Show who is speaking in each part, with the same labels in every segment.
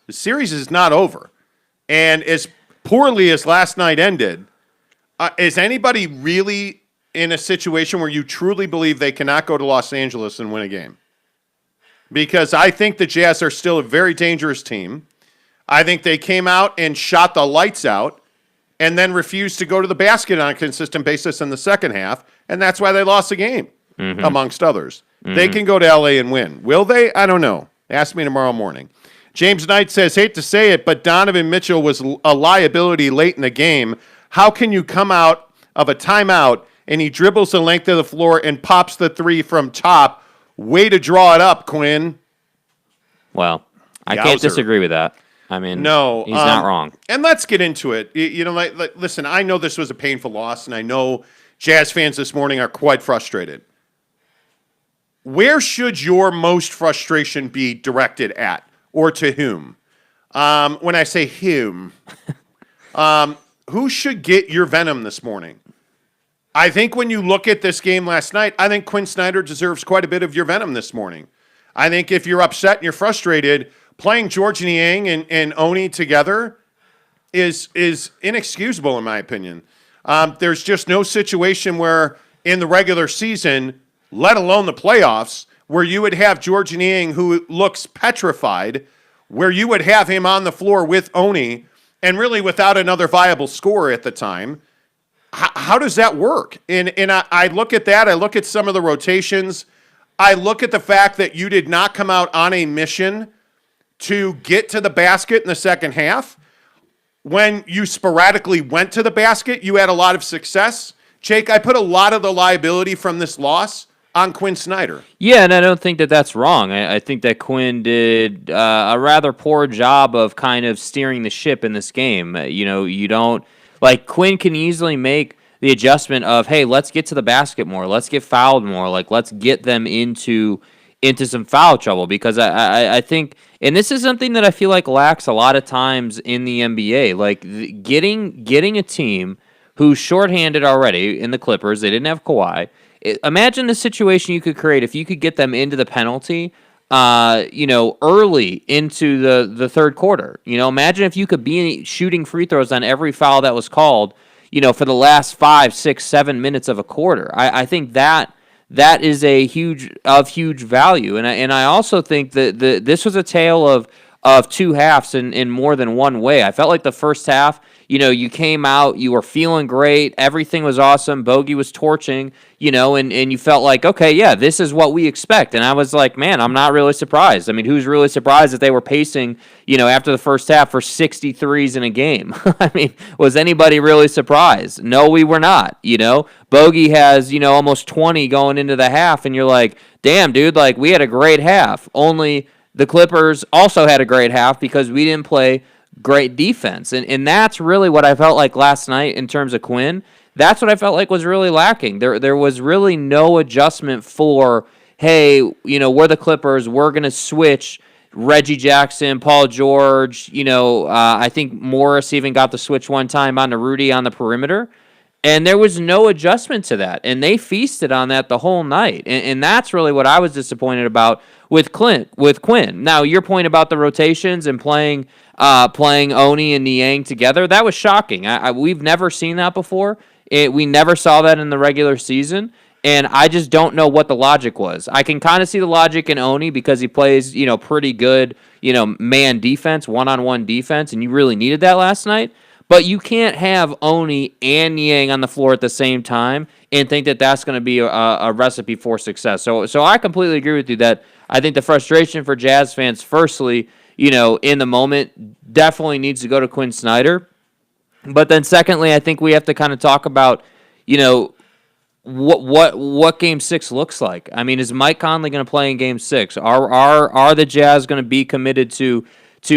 Speaker 1: The series is not over. And as poorly as last night ended, is anybody really in a situation where you truly believe they cannot go to Los Angeles and win a game? Because I think the Jazz are still a very dangerous team. I think they came out and shot the lights out and then refused to go to the basket on a consistent basis in the second half, and that's why they lost the game, amongst others. They can go to L.A. and win. Will they? I don't know. Ask me tomorrow morning. James Knight says, hate to say it, but Donovan Mitchell was a liability late in the game. How can you come out of a timeout and he dribbles the length of the floor and pops the three from top? Way to draw it up, Quinn.
Speaker 2: Well, I can't disagree with that. I mean,
Speaker 1: no,
Speaker 2: he's not wrong.
Speaker 1: And let's get into it. Listen, I know this was a painful loss, and I know Jazz fans this morning are quite frustrated. Where should your most frustration be directed at, or to whom? When I say whom, who should get your venom this morning? I think when you look at this game last night, I think Quin Snyder deserves quite a bit of your venom this morning. I think if you're upset and you're frustrated, playing George Niang and Oni together is inexcusable in my opinion. There's just no situation where in the regular season, let alone the playoffs, where you would have George Niang who looks petrified, where you would have him on the floor with Oni and really without another viable scorer at the time. How does that work? And I look at that. I look at some of the rotations. I look at the fact that you did not come out on a mission to get to the basket in the second half. When you sporadically went to the basket, you had a lot of success. Jake, I put a lot of the liability from this loss on Quin Snyder.
Speaker 2: Yeah, and I don't think that that's wrong. I think that Quin did a rather poor job of kind of steering the ship in this game. You don't... Like, Quin can easily make the adjustment of, hey, let's get to the basket more. Let's get fouled more. Like, let's get them into some foul trouble. Because I think, and this is something that I feel like lacks a lot of times in the NBA. Like, getting a team who's shorthanded already in the Clippers. They didn't have Kawhi. Imagine the situation you could create if you could get them into the penalty early into the third quarter. Imagine if you could be shooting free throws on every foul that was called, for the last 5, 6, 7 minutes of a quarter. I think that is a huge value. And I also think that this was a tale of two halves in more than one way. I felt like the first half, you came out, you were feeling great, everything was awesome, Bogey was torching, and you felt like, okay, yeah, this is what we expect. And I was like, man, I'm not really surprised. I mean, who's really surprised that they were pacing, after the first half for 63s in a game? I mean, was anybody really surprised? No, we were not, Bogey has, almost 20 going into the half, and you're like, damn, dude, like, we had a great half. Only the Clippers also had a great half because we didn't play great defense. And that's really what I felt like last night in terms of Quin. That's what I felt like was really lacking. There was really no adjustment for, hey, we're the Clippers. We're going to switch Reggie Jackson, Paul George. I think Morris even got the switch one time on to Rudy on the perimeter. And there was no adjustment to that. And they feasted on that the whole night. And that's really what I was disappointed about with Quin. Now, your point about the rotations and playing Oni and Niang together, that was shocking. We've never seen that before. We never saw that in the regular season. And I just don't know what the logic was. I can kind of see the logic in Oni because he plays, pretty good, man defense, one-on-one defense. And you really needed that last night. But you can't have Oni and Niang on the floor at the same time and think that that's going to be a recipe for success. So I completely agree with you that I think the frustration for Jazz fans, firstly, in the moment, definitely needs to go to Quin Snyder. But then secondly, I think we have to kind of talk about, what Game 6 looks like. I mean, is Mike Conley going to play in Game 6? Are the Jazz going to be committed to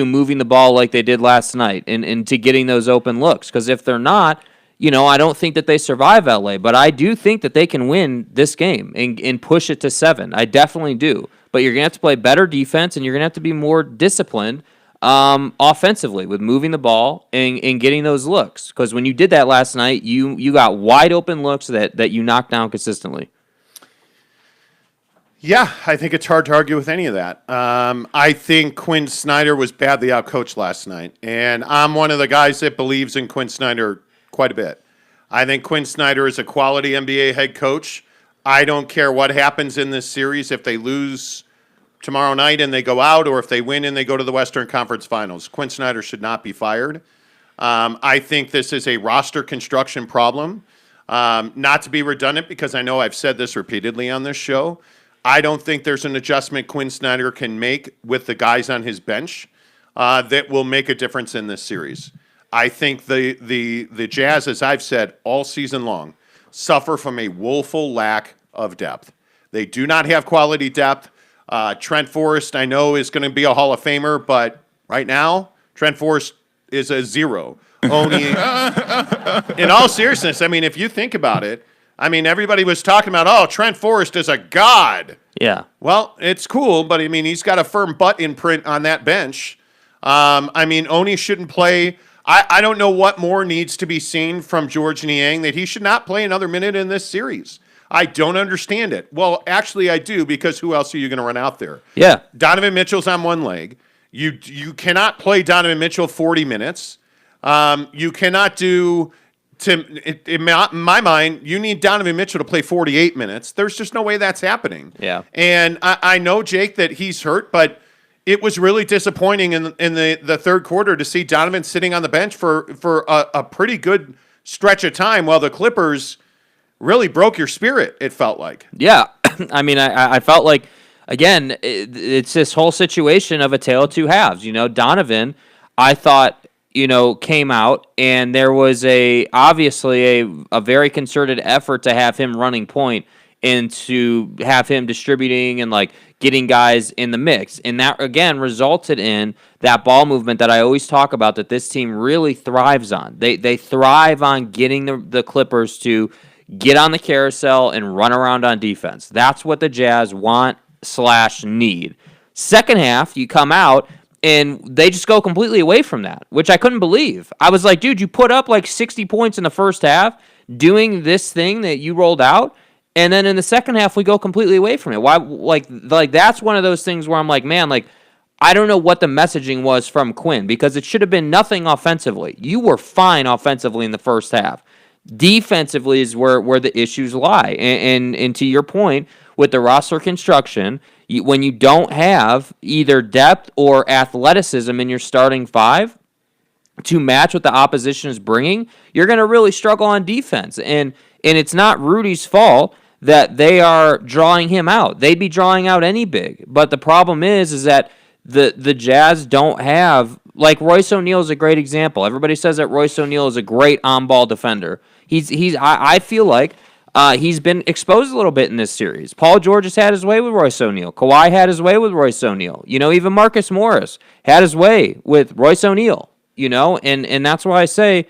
Speaker 2: moving the ball like they did last night and to getting those open looks? Because if they're not, I don't think that they survive LA, but I do think that they can win this game and push it to 7. I definitely do. But you're going to have to play better defense, and you're going to have to be more disciplined offensively with moving the ball and getting those looks. Because when you did that last night, you got wide open looks that you knocked down consistently.
Speaker 1: Yeah, I think it's hard to argue with any of that. I think Quin Snyder was badly outcoached last night, and I'm one of the guys that believes in Quin Snyder quite a bit. I think Quin Snyder is a quality NBA head coach. I don't care what happens in this series if they lose tomorrow night and they go out, or if they win and they go to the Western Conference Finals. Quin Snyder should not be fired. I think this is a roster construction problem. Not to be redundant, because I know I've said this repeatedly on this show, I don't think there's an adjustment Quin Snyder can make with the guys on his bench that will make a difference in this series. I think the Jazz, as I've said all season long, suffer from a woeful lack of depth. They do not have quality depth. Trent Forrest, I know, is going to be a Hall of Famer, but right now, Trent Forrest is a zero. Only, in all seriousness, I mean, if you think about it, I mean, everybody was talking about, oh, Trent Forrest is a god.
Speaker 2: Yeah.
Speaker 1: Well, it's cool, but I mean, he's got a firm butt imprint on that bench. I mean, Oni shouldn't play. I don't know what more needs to be seen from George Niang that he should not play another minute in this series. I don't understand it. Well, actually, I do, because who else are you going to run out there?
Speaker 2: Yeah.
Speaker 1: Donovan Mitchell's on one leg. You cannot play Donovan Mitchell 40 minutes. You cannot do. In my mind, you need Donovan Mitchell to play 48 minutes. There's just no way that's happening.
Speaker 2: Yeah.
Speaker 1: And I know, Jake, that he's hurt, but it was really disappointing in the third quarter to see Donovan sitting on the bench for a pretty good stretch of time while the Clippers really broke your spirit, it felt like.
Speaker 2: Yeah. I mean, I felt like, again, it's this whole situation of a tale of two halves. You know, Donovan, I thought, came out, and there was obviously a very concerted effort to have him running point and to have him distributing and like getting guys in the mix. And that, again, resulted in that ball movement that I always talk about that this team really thrives on. They thrive on getting the Clippers to get on the carousel and run around on defense. That's what the Jazz want/need. Second half, you come out, and they just go completely away from that, which I couldn't believe. I was like, dude, you put up like 60 points in the first half doing this thing that you rolled out, and then in the second half, we go completely away from it. Why? Like that's one of those things where I'm like, man, like, I don't know what the messaging was from Quin, because it should have been nothing offensively. You were fine offensively in the first half. Defensively is where the issues lie. And to your point, with the roster construction, when you don't have either depth or athleticism in your starting five to match what the opposition is bringing, you're going to really struggle on defense. And it's not Rudy's fault that they are drawing him out. They'd be drawing out any big. But the problem is that the Jazz don't have, like, Royce O'Neal is a great example. Everybody says that Royce O'Neal is a great on-ball defender. I feel like he's been exposed a little bit in this series. Paul George has had his way with Royce O'Neal. Kawhi had his way with Royce O'Neal. Even Marcus Morris had his way with Royce O'Neal. And that's why I say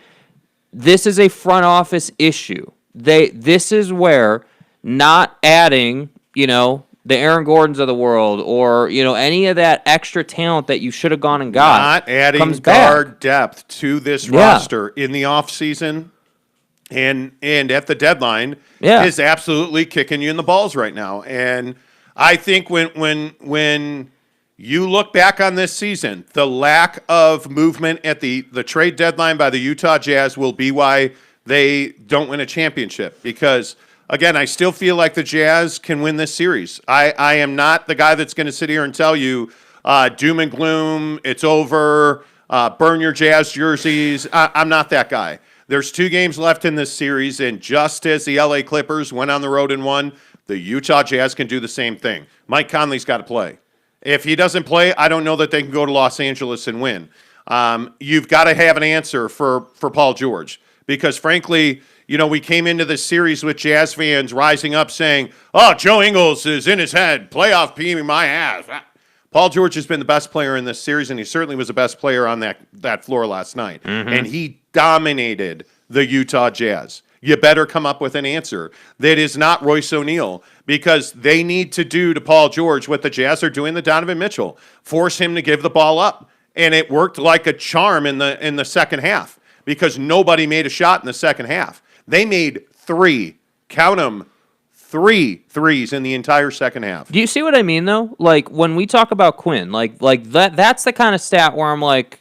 Speaker 2: this is a front office issue. This is where not adding, the Aaron Gordons of the world or, any of that extra talent that you should have gone and got.
Speaker 1: Not adding
Speaker 2: comes
Speaker 1: guard
Speaker 2: back.
Speaker 1: depth to this roster in the offseason and at the deadline is absolutely kicking you in the balls right now. And I think when you look back on this season, the lack of movement at the trade deadline by the Utah Jazz will be why they don't win a championship. Because, again, I still feel like the Jazz can win this series. I am not the guy that's going to sit here and tell you doom and gloom, it's over, burn your Jazz jerseys. I'm not that guy. There's 2 games left in this series, and just as the LA Clippers went on the road and won, the Utah Jazz can do the same thing. Mike Conley's got to play. If he doesn't play, I don't know that they can go to Los Angeles and win. You've got to have an answer for Paul George, because, frankly, we came into this series with Jazz fans rising up saying, oh, Joe Ingles is in his head, playoff team, my ass. Paul George has been the best player in this series, and he certainly was the best player on that floor last night. Mm-hmm. And he dominated the Utah Jazz. You better come up with an answer that is not Royce O'Neal, because they need to do to Paul George what the Jazz are doing to Donovan Mitchell, force him to give the ball up. And it worked like a charm in the second half, because nobody made a shot in the second half. They made 3, count them, 3 threes in the entire second half.
Speaker 2: Do you see what I mean, though? Like, when we talk about Quin, like that's the kind of stat where I'm like,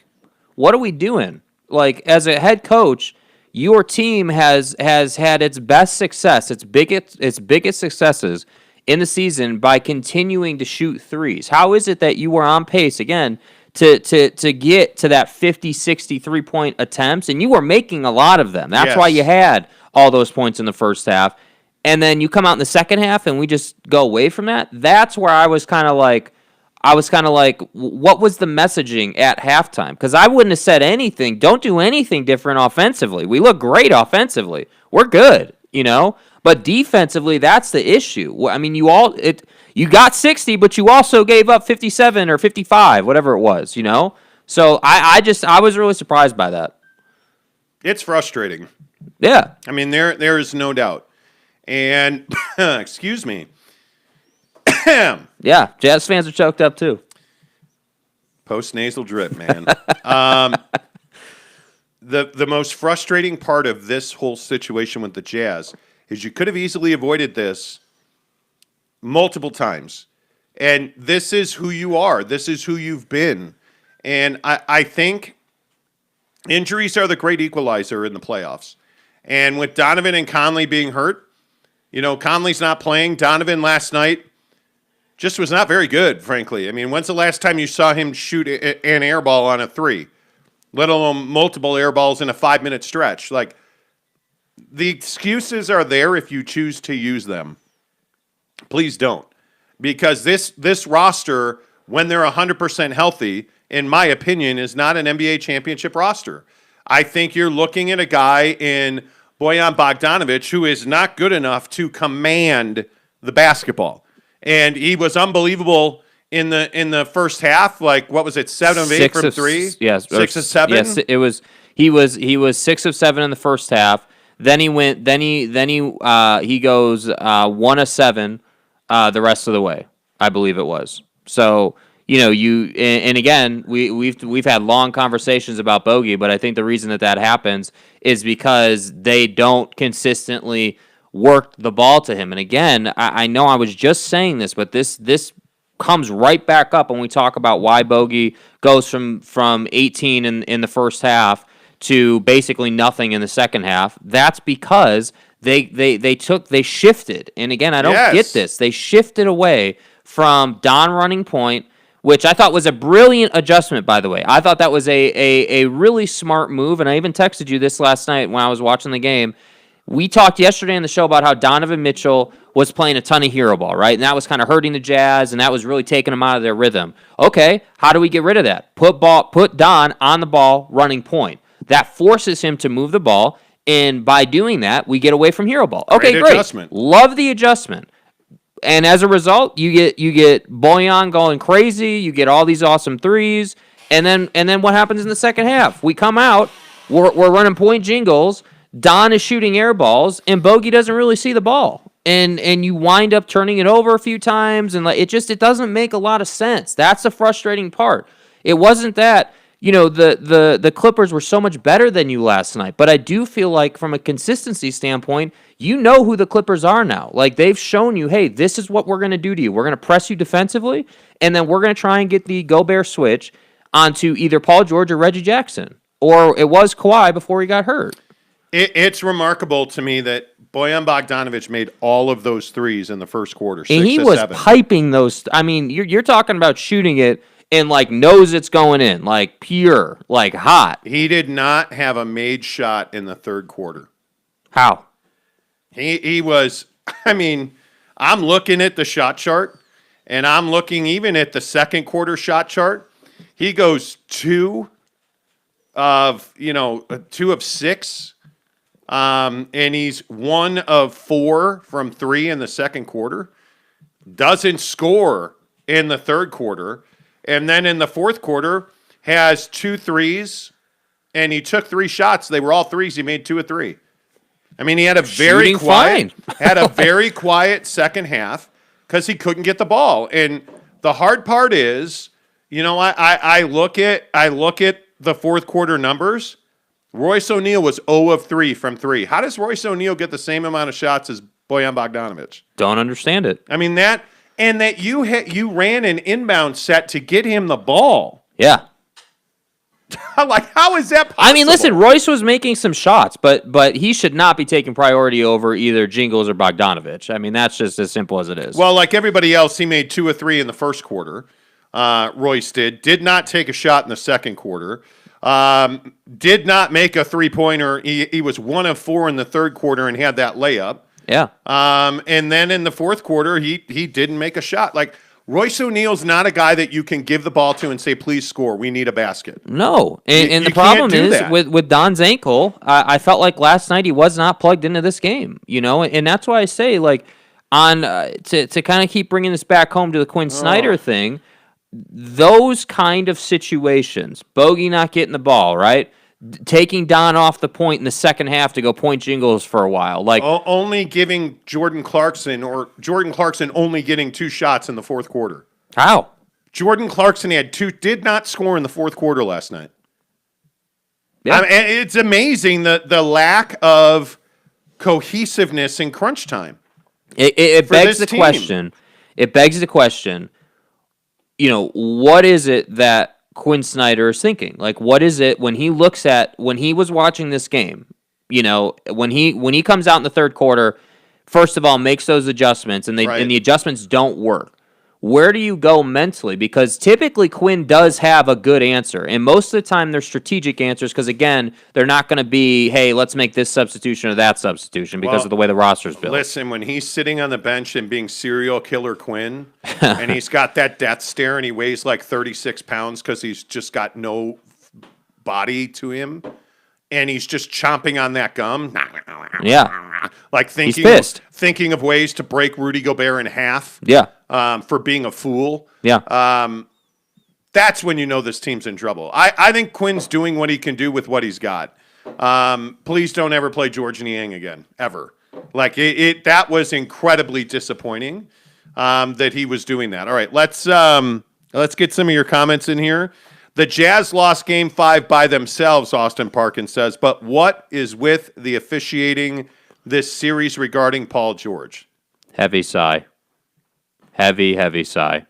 Speaker 2: what are we doing? Like, as a head coach, your team has had its best success, its biggest successes in the season by continuing to shoot threes. How is it that you were on pace, again, to get to that 50, 60 three-point attempts, and you were making a lot of them? That's why you had all those points in the first half. And then you come out in the second half and we just go away from that. That's where I was kind of like, what was the messaging at halftime? Because I wouldn't have said anything. Don't do anything different offensively. We look great offensively. We're good, But defensively, that's the issue. I mean, you got 60, but you also gave up 57 or 55, whatever it was, So I was really surprised by that.
Speaker 1: It's frustrating.
Speaker 2: Yeah.
Speaker 1: I mean, there is no doubt. And excuse me.
Speaker 2: Yeah, Jazz fans are choked up too.
Speaker 1: Post-nasal drip, man. The most frustrating part of this whole situation with the Jazz is you could have easily avoided this multiple times. And this is who you are. This is who you've been. And I think injuries are the great equalizer in the playoffs. And with Donovan and Conley being hurt, Conley's not playing. Donovan last night just was not very good, frankly. I mean, when's the last time you saw him shoot an air ball on a three, let alone multiple air balls in a 5-minute stretch? Like, the excuses are there if you choose to use them. Please don't. Because this roster, when they're 100% healthy, in my opinion, is not an NBA championship roster. I think you're looking at a guy in Bojan Bogdanovic who is not good enough to command the basketball. And he was unbelievable in the first half. Like, what was it, 7 of 8 from 3?
Speaker 2: Yes,
Speaker 1: 6 of 7.
Speaker 2: Yes, it was. He was 6 of 7 in the first half. Then he went. Then he goes 1 of 7 the rest of the way. I believe it was. So and again, we've had long conversations about Bogey, but I think the reason that happens is because they don't consistently work the ball to him. And again, I know I was just saying this, but this comes right back up when we talk about why Bogey goes from 18 in the first half to basically nothing in the second half. That's because they shifted. And again, I don't get this. They shifted away from Don running point, which I thought was a brilliant adjustment, by the way. I thought that was a really smart move, and I even texted you this last night when I was watching the game. We talked yesterday on the show about how Donovan Mitchell was playing a ton of hero ball, right? And that was kind of hurting the Jazz, and that was really taking them out of their rhythm. Okay, how do we get rid of that? Put Don on the ball running point. That forces him to move the ball, and by doing that, we get away from hero ball. Okay, great.
Speaker 1: Adjustment.
Speaker 2: Love the adjustment. And as a result, you get Bojan going crazy. You get all these awesome threes, and then what happens in the second half? We come out, we're running point jingles. Don is shooting air balls, and Bogey doesn't really see the ball, and you wind up turning it over a few times, and it doesn't make a lot of sense. That's the frustrating part. It wasn't that the Clippers were so much better than you last night, but I do feel like from a consistency standpoint, you know who the Clippers are now. Like, they've shown you, hey, this is what we're going to do to you. We're going to press you defensively, and then we're going to try and get the Gobert switch onto either Paul George or Reggie Jackson, or it was Kawhi before he got hurt.
Speaker 1: It's remarkable to me that Bojan Bogdanovic made all of those threes in the first quarter.
Speaker 2: And he was piping those. I mean, you're talking about shooting it and knows it's going in, pure, hot.
Speaker 1: He did not have a made shot in the third quarter.
Speaker 2: How?
Speaker 1: He was, I mean, I'm looking at the shot chart, and I'm looking even at the second quarter shot chart. He goes 2 of 6. And he's 1 of 4 from 3 in the second quarter. Doesn't score in the third quarter. And then in the fourth quarter, has 2 threes, and he took 3 shots. They were all threes. He made 2 of 3. I mean, he had a very quiet second half because he couldn't get the ball. And the hard part is, I look at the fourth quarter numbers. Royce O'Neal was 0 of 3 from 3. How does Royce O'Neal get the same amount of shots as Bojan Bogdanovic.
Speaker 2: Don't understand it.
Speaker 1: I mean, that you ran an inbound set to get him the ball.
Speaker 2: Yeah.
Speaker 1: Like, how is that possible?
Speaker 2: I mean, listen, Royce was making some shots, but he should not be taking priority over either Jingles or Bogdanovic. I mean, that's just as simple as it is.
Speaker 1: Well, like everybody else, he made 2 or 3 in the first quarter. Royce did not take a shot in the second quarter. Did not make a 3-pointer. He was 1 of 4 in the third quarter and had that layup.
Speaker 2: Yeah.
Speaker 1: And then in the fourth quarter, he didn't make a shot. Like, Royce O'Neal's not a guy that you can give the ball to and say, please score. We need a basket.
Speaker 2: No. And
Speaker 1: You
Speaker 2: the problem
Speaker 1: can't do
Speaker 2: is
Speaker 1: that.
Speaker 2: with Don's ankle, I felt like last night he was not plugged into this game, and that's why I say, like, to kind of keep bringing this back home to the Quin Snyder thing, those kind of situations, Bogey not getting the ball, right? Taking Don off the point in the second half to go point Jingles for a while. Like,
Speaker 1: only giving Jordan Clarkson only getting 2 shots in the fourth quarter.
Speaker 2: how?
Speaker 1: Jordan Clarkson did not score in the fourth quarter last night.
Speaker 2: Yeah.
Speaker 1: I mean, it's amazing the lack of cohesiveness in crunch time.
Speaker 2: It
Speaker 1: for
Speaker 2: begs
Speaker 1: this
Speaker 2: the
Speaker 1: team.
Speaker 2: question. It begs the question, what is it that Quin Snyder is thinking? Like, what is it when he was watching this game, when he comes out in the third quarter, first of all, makes those adjustments and the adjustments don't work. Where do you go mentally? Because typically Quinn does have a good answer, and most of the time they're strategic answers because, again, they're not going to be, hey, let's make this substitution or that substitution because of the way the roster's built.
Speaker 1: Listen, when he's sitting on the bench and being serial killer Quinn, and he's got that death stare and he weighs like 36 pounds because he's just got no body to him, and he's just chomping on that gum.
Speaker 2: Yeah.
Speaker 1: Like
Speaker 2: He's pissed.
Speaker 1: thinking of ways to break Rudy Gobert in half.
Speaker 2: Yeah.
Speaker 1: For being a fool.
Speaker 2: Yeah.
Speaker 1: That's when you know this team's in trouble. I think Quinn's doing what he can do with what he's got. Please don't ever play George Niang again, ever. Like, that was incredibly disappointing that he was doing that. All right, let's get some of your comments in here. The Jazz lost Game 5 by themselves, Austin Parkins says, but what is with the officiating this series regarding Paul George?
Speaker 2: Heavy sigh. Heavy sigh.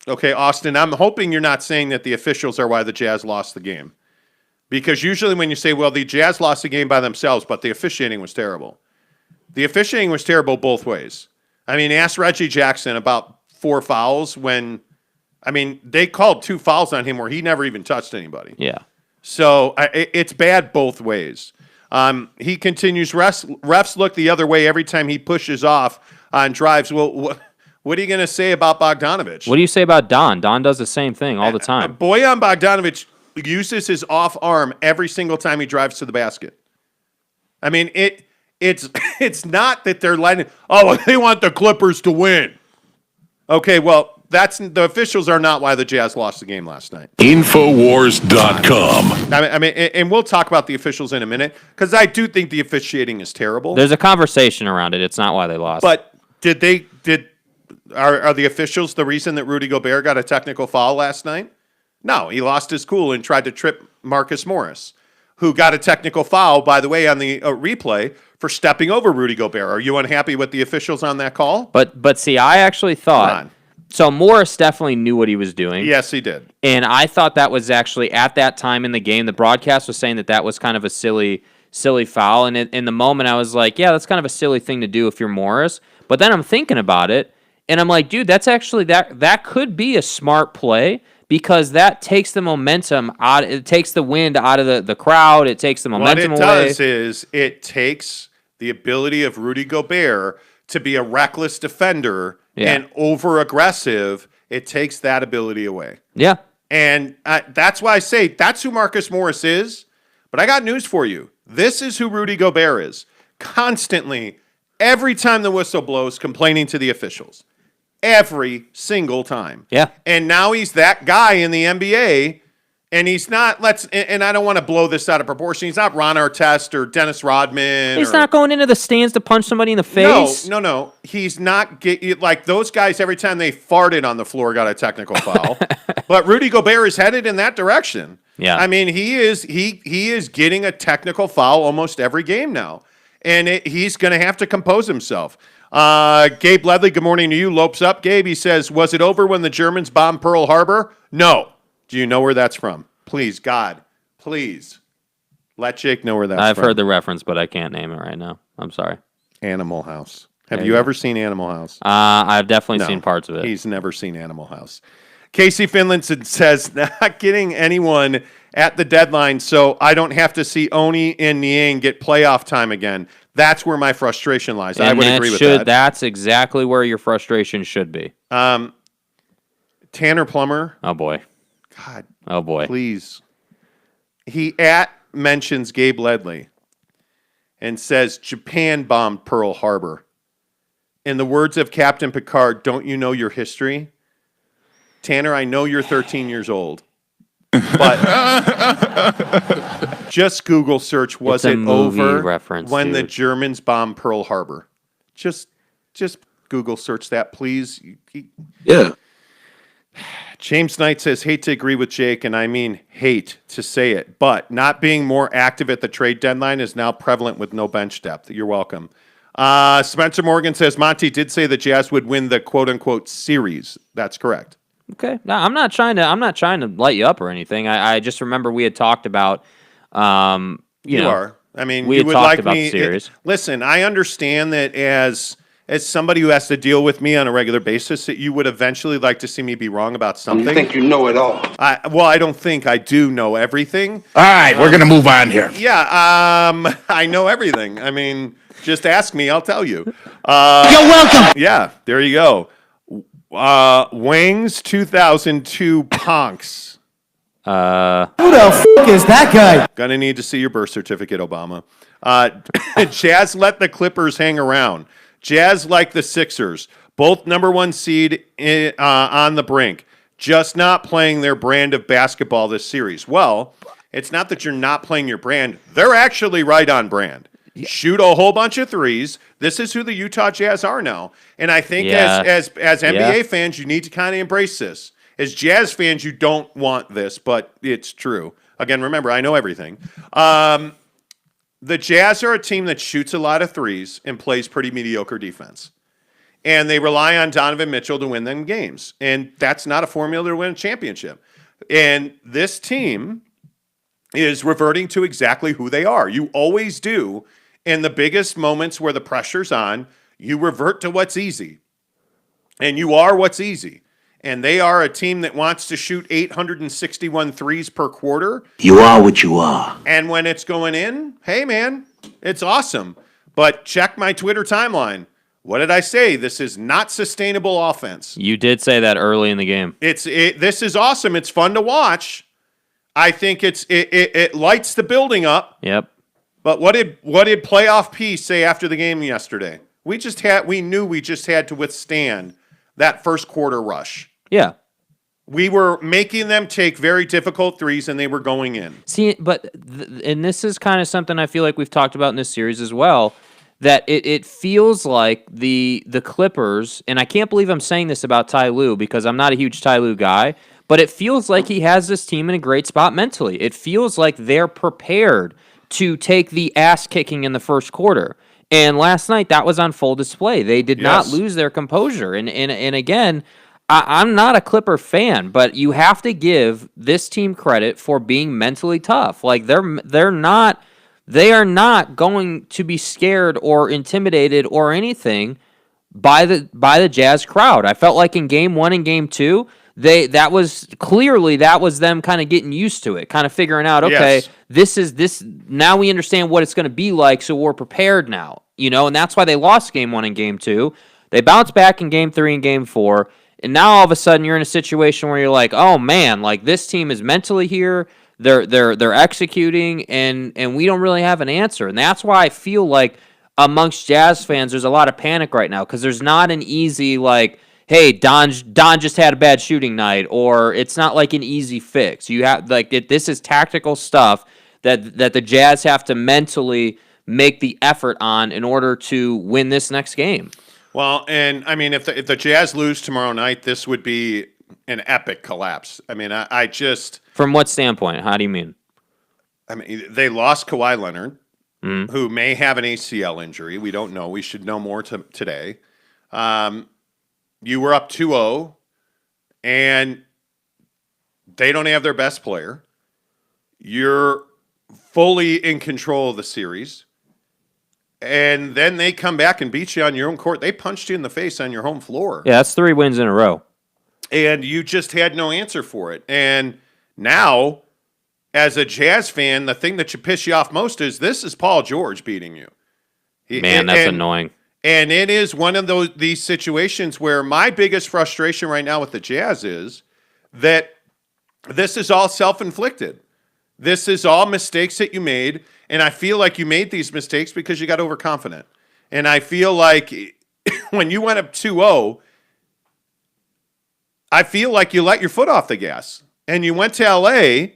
Speaker 1: Okay, Austin, I'm hoping you're not saying that the officials are why the Jazz lost the game. Because usually when you say, well, the Jazz lost the game by themselves, but the officiating was terrible. The officiating was terrible both ways. I mean, ask Reggie Jackson about 4 fouls when, they called 2 fouls on him where he never even touched anybody.
Speaker 2: Yeah.
Speaker 1: So it's bad both ways. He continues, refs look the other way every time he pushes off on drives. Well, what are you going to say about Bogdanovic?
Speaker 2: What do you say about Don? Don does the same thing all the time.
Speaker 1: Bojan Bogdanovic uses his off arm every single time he drives to the basket. I mean, it's not that they're letting, they want the Clippers to win. Okay, well, the officials are not why the Jazz lost the game last night.
Speaker 3: Infowars.com.
Speaker 1: And we'll talk about the officials in a minute because I do think the officiating is terrible.
Speaker 2: There's a conversation around it. It's not why they lost.
Speaker 1: But are the officials the reason that Rudy Gobert got a technical foul last night? No, he lost his cool and tried to trip Marcus Morris, who got a technical foul, by the way, on the replay for stepping over Rudy Gobert. Are you unhappy with the officials on that call?
Speaker 2: But see, I actually thought so. Morris definitely knew what he was doing.
Speaker 1: Yes, he did.
Speaker 2: And I thought that was actually at that time in the game. The broadcast was saying that was kind of a silly foul. And in the moment, I was like, yeah, that's kind of a silly thing to do if you're Morris. But then I'm thinking about it, and I'm like, dude, that's actually that could be a smart play because that takes the momentum out. It takes the wind out of the crowd. It takes the momentum away.
Speaker 1: What it does is it takes the ability of Rudy Gobert to be a reckless defender and over-aggressive. It takes that ability away.
Speaker 2: Yeah.
Speaker 1: And that's why I say that's who Marcus Morris is. But I got news for you. This is who Rudy Gobert is. Constantly, every time the whistle blows, complaining to the officials. Every single time.
Speaker 2: Yeah.
Speaker 1: And now he's that guy in the NBA, and he's not, and I don't want to blow this out of proportion, he's not Ron Artest or Dennis Rodman.
Speaker 2: He's not going into the stands to punch somebody in the face.
Speaker 1: No. He's not, like those guys, every time they farted on the floor got a technical foul. But Rudy Gobert is headed in that direction.
Speaker 2: Yeah.
Speaker 1: I mean, he is getting a technical foul almost every game now. And he's going to have to compose himself. Gabe Ledley, good morning to you. Lopes up, Gabe. He says, was it over when the Germans bombed Pearl Harbor? No. Do you know where that's from? Please, God, please let Jake know where that's from.
Speaker 2: I've heard the reference, but I can't name it right now. I'm sorry.
Speaker 1: Animal House. Have
Speaker 2: There
Speaker 1: you
Speaker 2: you
Speaker 1: ever seen Animal House?
Speaker 2: I've definitely
Speaker 1: No,
Speaker 2: seen parts of it.
Speaker 1: He's never seen Animal House. Casey Finlinson says, not getting anyone at the deadline, so I don't have to see Oni and Niang get playoff time again. That's where my frustration lies. I would agree with that.
Speaker 2: That's exactly where your frustration should be.
Speaker 1: Tanner Plummer.
Speaker 2: Oh, boy.
Speaker 1: God.
Speaker 2: Oh, boy.
Speaker 1: Please. He mentions Gabe Ledley and says Japan bombed Pearl Harbor. In the words of Captain Picard, don't you know your history? Tanner, I know you're 13 years old, but just Google search, was it over when the Germans bombed Pearl Harbor? Just Google search that, please.
Speaker 3: Yeah.
Speaker 1: James Knight says, hate to agree with Jake, and I mean hate to say it, but not being more active at the trade deadline is now prevalent with no bench depth. You're welcome. Spencer Morgan says, Monty did say the Jazz would win the quote-unquote series. That's correct.
Speaker 2: Okay. No, I'm not trying to light you up or anything. I just remember we had talked about, you
Speaker 1: are. I mean,
Speaker 2: we
Speaker 1: you
Speaker 2: had
Speaker 1: would
Speaker 2: talked
Speaker 1: like
Speaker 2: about
Speaker 1: me.
Speaker 2: the series.
Speaker 1: Listen, I understand that as somebody who has to deal with me on a regular basis, that you would eventually like to see me be wrong about something.
Speaker 3: You think you know it all.
Speaker 1: I don't think I do know everything.
Speaker 3: All right, we're going to move on here.
Speaker 1: Yeah, I know everything. I mean, just ask me, I'll tell you.
Speaker 3: You're welcome.
Speaker 1: Yeah, there you go. Wings 2002 Ponks.
Speaker 4: Who the fuck is that guy?
Speaker 1: Gonna need to see your birth certificate, Obama. Jazz let the Clippers hang around. Jazz like the Sixers. Both number one seed on the brink. Just not playing their brand of basketball this series. Well, it's not that you're not playing your brand. They're actually right on brand. Shoot a whole bunch of threes. This is who the Utah Jazz are now. And I think as NBA fans, you need to kind of embrace this. As Jazz fans, you don't want this, but it's true. Again, remember, I know everything. The Jazz are a team that shoots a lot of threes and plays pretty mediocre defense. And they rely on Donovan Mitchell to win them games. And that's not a formula to win a championship. And this team is reverting to exactly who they are. You always do. In the biggest moments where the pressure's on, you revert to what's easy. And you are what's easy. And they are a team that wants to shoot 861 threes per quarter.
Speaker 3: You are what you are.
Speaker 1: And when it's going in, hey, man, it's awesome. But check my Twitter timeline. What did I say? This is not sustainable offense.
Speaker 2: You did say that early in the game.
Speaker 1: This is awesome. It's fun to watch. I think it lights the building up.
Speaker 2: Yep.
Speaker 1: But what did playoff P say after the game yesterday? We knew we just had to withstand that first quarter rush.
Speaker 2: Yeah.
Speaker 1: We were making them take very difficult threes, and they were going in.
Speaker 2: See, but and this is kind of something I feel like we've talked about in this series as well, that it feels like the Clippers, and I can't believe I'm saying this about Ty Lue because I'm not a huge Ty Lue guy, but it feels like he has this team in a great spot mentally. It feels like they're prepared to take the ass kicking in the first quarter. And last night, that was on full display. They did not lose their composure. And again, I'm not a Clipper fan, but you have to give this team credit for being mentally tough. Like they are not going to be scared or intimidated or anything by the Jazz crowd. I felt like in game 1 and game 2, that was them kind of getting used to it, kind of figuring out, okay, this now we understand what it's going to be like, so we're prepared now, and that's why they lost game 1 and game 2. They bounced back in game 3 and game 4, and now all of a sudden you're in a situation where you're like, oh man, like this team is mentally here, they're executing, and we don't really have an answer, and that's why I feel like amongst Jazz fans there's a lot of panic right now because there's not an easy like, hey, Don just had a bad shooting night, or it's not like an easy fix. You have this is tactical stuff that the Jazz have to mentally make the effort on in order to win this next game.
Speaker 1: Well, and I mean, if the Jazz lose tomorrow night, this would be an epic collapse. I mean, I just
Speaker 2: from what standpoint? How do you mean?
Speaker 1: I mean, they lost Kawhi Leonard. who may have an ACL injury. We don't know. We should know more today. You were up 2-0, and they don't have their best player. You're fully in control of the series. And then they come back and beat you on your own court. They punched you in the face on your home floor.
Speaker 2: Yeah, that's 3 wins in a row.
Speaker 1: And you just had no answer for it. And now, as a Jazz fan, the thing that should piss you off most is this is Paul George beating you.
Speaker 2: Man, that's annoying.
Speaker 1: And it is one of these situations where my biggest frustration right now with the Jazz is that this is all self-inflicted. This is all mistakes that you made, and I feel like you made these mistakes because you got overconfident. And I feel like when you went up 2-0, I feel like you let your foot off the gas. And you went to LA,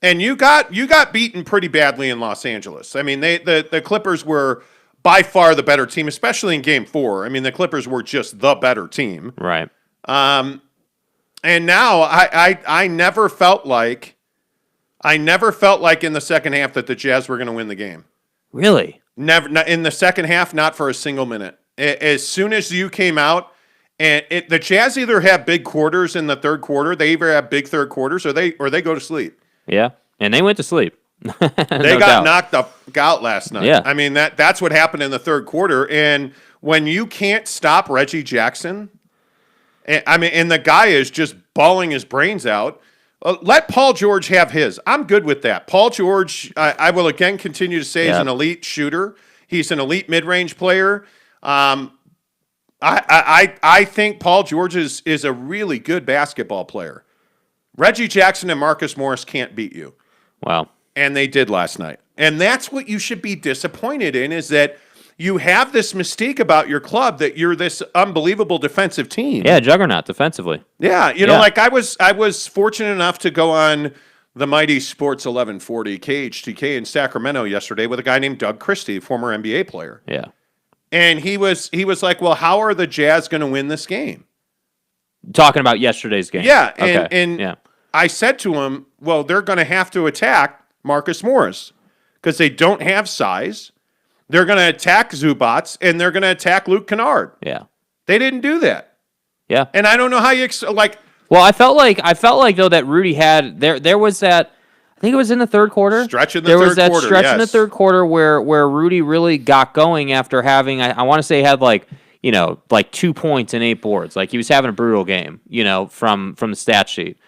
Speaker 1: and you got beaten pretty badly in Los Angeles. I mean, the Clippers were by far the better team, especially in Game 4. I mean, the Clippers were just the better team.
Speaker 2: Right.
Speaker 1: And now I never felt like in the second half that the Jazz were going to win the game.
Speaker 2: Really?
Speaker 1: Never. Not, in the second half, not for a single minute. As soon as you came out, and the Jazz either have big quarters in the third quarter, they either have big third quarters, or they go to sleep.
Speaker 2: Yeah, and they went to sleep.
Speaker 1: They got knocked out last night.
Speaker 2: Yeah.
Speaker 1: I mean that's what happened in the third quarter. And when you can't stop Reggie Jackson, and the guy is just bawling his brains out. Let Paul George have his. I'm good with that. Paul George, I will again continue to say, is an elite shooter. He's an elite mid-range player. I think Paul George is a really good basketball player. Reggie Jackson and Marcus Morris can't beat you.
Speaker 2: Wow.
Speaker 1: And they did last night. And that's what you should be disappointed in, is that you have this mystique about your club that you're this unbelievable defensive team.
Speaker 2: Yeah, juggernaut defensively.
Speaker 1: Yeah, like I was fortunate enough to go on the mighty Sports 1140 KHTK in Sacramento yesterday with a guy named Doug Christie, former NBA player.
Speaker 2: Yeah.
Speaker 1: And he was like, "Well, how are the Jazz going to win this game?"
Speaker 2: Talking about yesterday's game.
Speaker 1: Yeah,
Speaker 2: Okay.
Speaker 1: and
Speaker 2: yeah.
Speaker 1: I said to him, "Well, they're going to have to attack Marcus Morris because they don't have size. They're going to attack Zubats, and they're going to attack Luke Kennard.
Speaker 2: Yeah.
Speaker 1: They didn't do that.
Speaker 2: Yeah.
Speaker 1: And I don't know how you
Speaker 2: Well, I felt like though that Rudy had there was that, I think it was in the third quarter.
Speaker 1: Stretch in the
Speaker 2: there
Speaker 1: third
Speaker 2: was that
Speaker 1: quarter,
Speaker 2: stretch in the
Speaker 1: yes.
Speaker 2: third quarter where Rudy really got going after having, I want to say, had like 2 points and 8 boards. Like he was having a brutal game, from the stat sheet.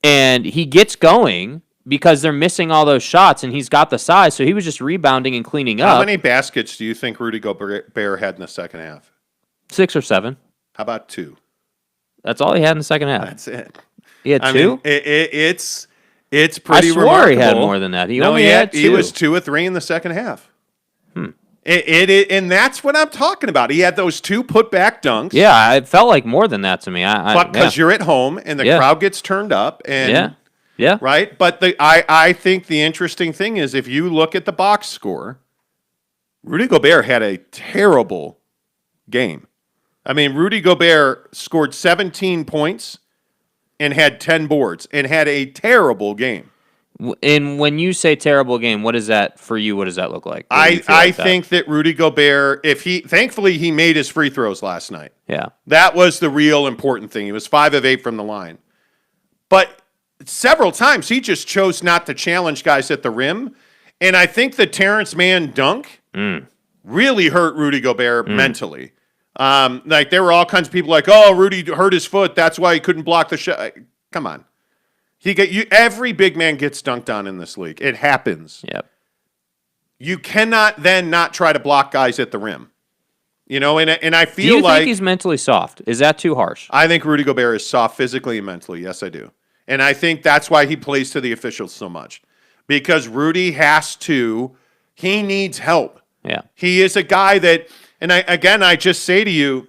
Speaker 2: And he gets going because they're missing all those shots, and he's got the size, so he was just rebounding and cleaning up.
Speaker 1: How many baskets do you think Rudy Gobert had in the second half?
Speaker 2: 6 or 7.
Speaker 1: How about 2?
Speaker 2: That's all he had in the second half.
Speaker 1: That's it.
Speaker 2: He had 2?
Speaker 1: mean, it's pretty
Speaker 2: I swore
Speaker 1: remarkable.
Speaker 2: he had more than that. He only had 2.
Speaker 1: He was 2 or 3 in the second half. And that's what I'm talking about. He had those 2 putback dunks.
Speaker 2: Yeah, it felt like more than that to me.
Speaker 1: But because you're at home and the crowd gets turned up, and
Speaker 2: yeah,
Speaker 1: right. But I think the interesting thing is if you look at the box score, Rudy Gobert had a terrible game. I mean, Rudy Gobert scored 17 points and had 10 boards and had a terrible game.
Speaker 2: And when you say terrible game, what is that for you? What does that look like?
Speaker 1: I think that Rudy Gobert, thankfully he made his free throws last night.
Speaker 2: Yeah.
Speaker 1: That was the real important thing. He was 5 of 8 from the line. But several times he just chose not to challenge guys at the rim. And I think the Terrence Mann dunk really hurt Rudy Gobert mentally. Like there were all kinds of people like, "Oh, Rudy hurt his foot. That's why he couldn't block the shot." Come on. Every big man gets dunked on in this league. It happens.
Speaker 2: Yep.
Speaker 1: You cannot then not try to block guys at the rim. And I feel
Speaker 2: Do you
Speaker 1: like
Speaker 2: think he's mentally soft? Is that too harsh?
Speaker 1: I think Rudy Gobert is soft physically and mentally. Yes, I do. And I think that's why he plays to the officials so much. Because Rudy he needs help.
Speaker 2: Yeah.
Speaker 1: He is a guy that, and I just say to you,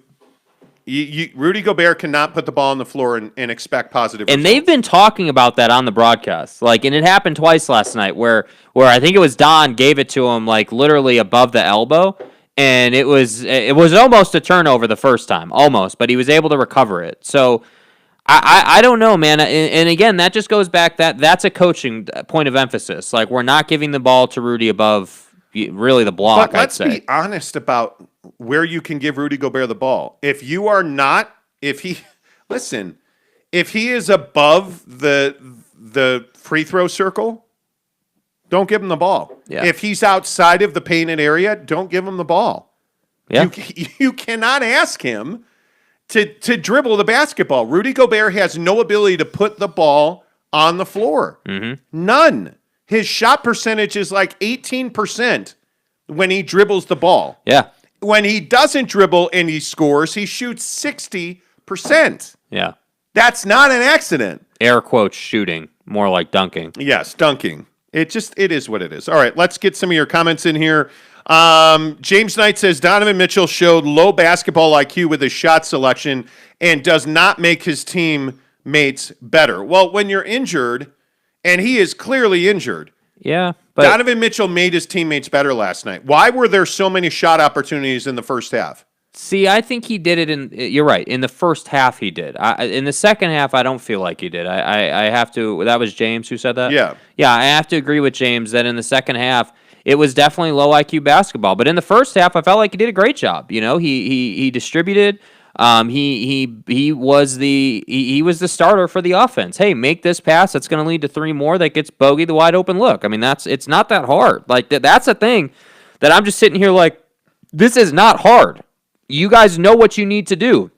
Speaker 1: Rudy Gobert cannot put the ball on the floor and expect positive
Speaker 2: And
Speaker 1: results.
Speaker 2: they've been talking about that on the broadcast. And it happened twice last night where I think it was Don gave it to him literally above the elbow. And it was almost a turnover the first time, almost, but he was able to recover it. So I don't know, man. And again, that just goes back that's a coaching point of emphasis. We're not giving the ball to Rudy above really the block.
Speaker 1: But let's
Speaker 2: I'd say.
Speaker 1: be honest about where you can give Rudy Gobert the ball. If you are not, if he is above the free throw circle, don't give him the ball.
Speaker 2: Yeah.
Speaker 1: If he's outside of the painted area, don't give him the ball.
Speaker 2: Yeah.
Speaker 1: You cannot ask him to dribble the basketball. Rudy Gobert has no ability to put the ball on the floor. None. His shot percentage is like 18% when he dribbles the ball.
Speaker 2: Yeah.
Speaker 1: When he doesn't dribble and he scores, he shoots 60%.
Speaker 2: Yeah.
Speaker 1: That's not an accident.
Speaker 2: Air quotes shooting, more like dunking.
Speaker 1: Yes, dunking. It is what it is. All right, let's get some of your comments in here. James Knight says Donovan Mitchell showed low basketball IQ with his shot selection and does not make his teammates better. Well, when you're injured, and he is clearly injured,
Speaker 2: Yeah. But
Speaker 1: Donovan Mitchell made his teammates better last night. Why were there so many shot opportunities in the first half?
Speaker 2: see, I think he did it you're right. In the first half, he did. In the second half, I don't feel like he did. I have to, that was James who said that?
Speaker 1: Yeah.
Speaker 2: Yeah, I have to agree with James that in the second half, it was definitely low IQ basketball. But in the first half, I felt like he did a great job. You know, he distributed. He was the starter for the offense. Hey, make this pass. That's going to lead to 3 more that gets Bogey the wide open look. I mean, it's not that hard. Like that's a thing that I'm just sitting here like, this is not hard. You guys know what you need to do.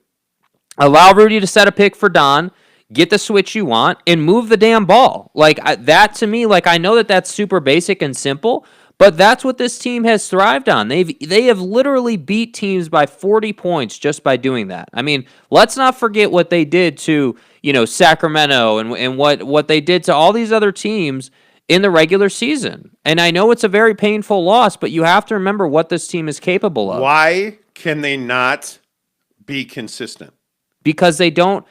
Speaker 2: Allow Rudy to set a pick for Don, get the switch you want, and move the damn ball. Like that to me, like I know that that's super basic and simple, but that's what this team has thrived on. They have literally beat teams by 40 points just by doing that. I mean, let's not forget what they did to, Sacramento and what they did to all these other teams in the regular season. And I know it's a very painful loss, but you have to remember what this team is capable of.
Speaker 1: Why can they not be consistent?
Speaker 2: Because they don't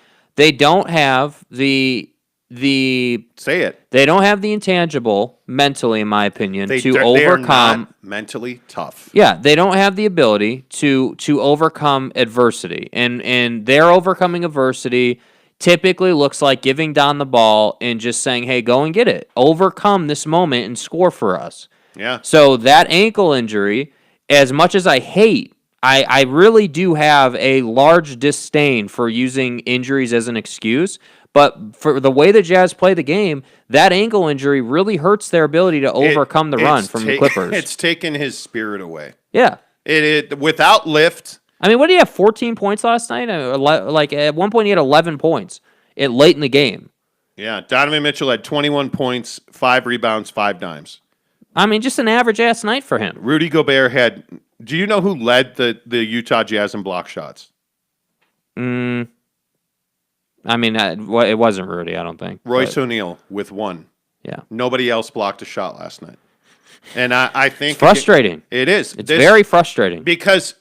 Speaker 2: have the
Speaker 1: Say it.
Speaker 2: They don't have the intangible mentally, in my opinion, to
Speaker 1: They are
Speaker 2: overcome.
Speaker 1: not mentally tough.
Speaker 2: Yeah, they don't have the ability to overcome adversity, and their overcoming adversity typically looks like giving Don the ball and just saying, "Hey, go and get it, overcome this moment and score for us."
Speaker 1: Yeah.
Speaker 2: So that ankle injury, as much as I hate, I really do have a large disdain for using injuries as an excuse. But for the way the Jazz play the game, that ankle injury really hurts their ability to overcome the run from the Clippers.
Speaker 1: It's taken his spirit away.
Speaker 2: Yeah.
Speaker 1: It without lift.
Speaker 2: I mean, what did he have, 14 points last night? Like, at one point, he had 11 points late in the game.
Speaker 1: Yeah, Donovan Mitchell had 21 points, 5 rebounds, 5 dimes.
Speaker 2: I mean, just an average-ass night for him.
Speaker 1: Rudy Gobert had... Do you know who led the Utah Jazz in block shots?
Speaker 2: I mean, it wasn't Rudy, I don't think.
Speaker 1: Royce O'Neal with 1.
Speaker 2: Yeah.
Speaker 1: Nobody else blocked a shot last night. And I think...
Speaker 2: It's frustrating.
Speaker 1: It is.
Speaker 2: It's very frustrating.
Speaker 1: Because,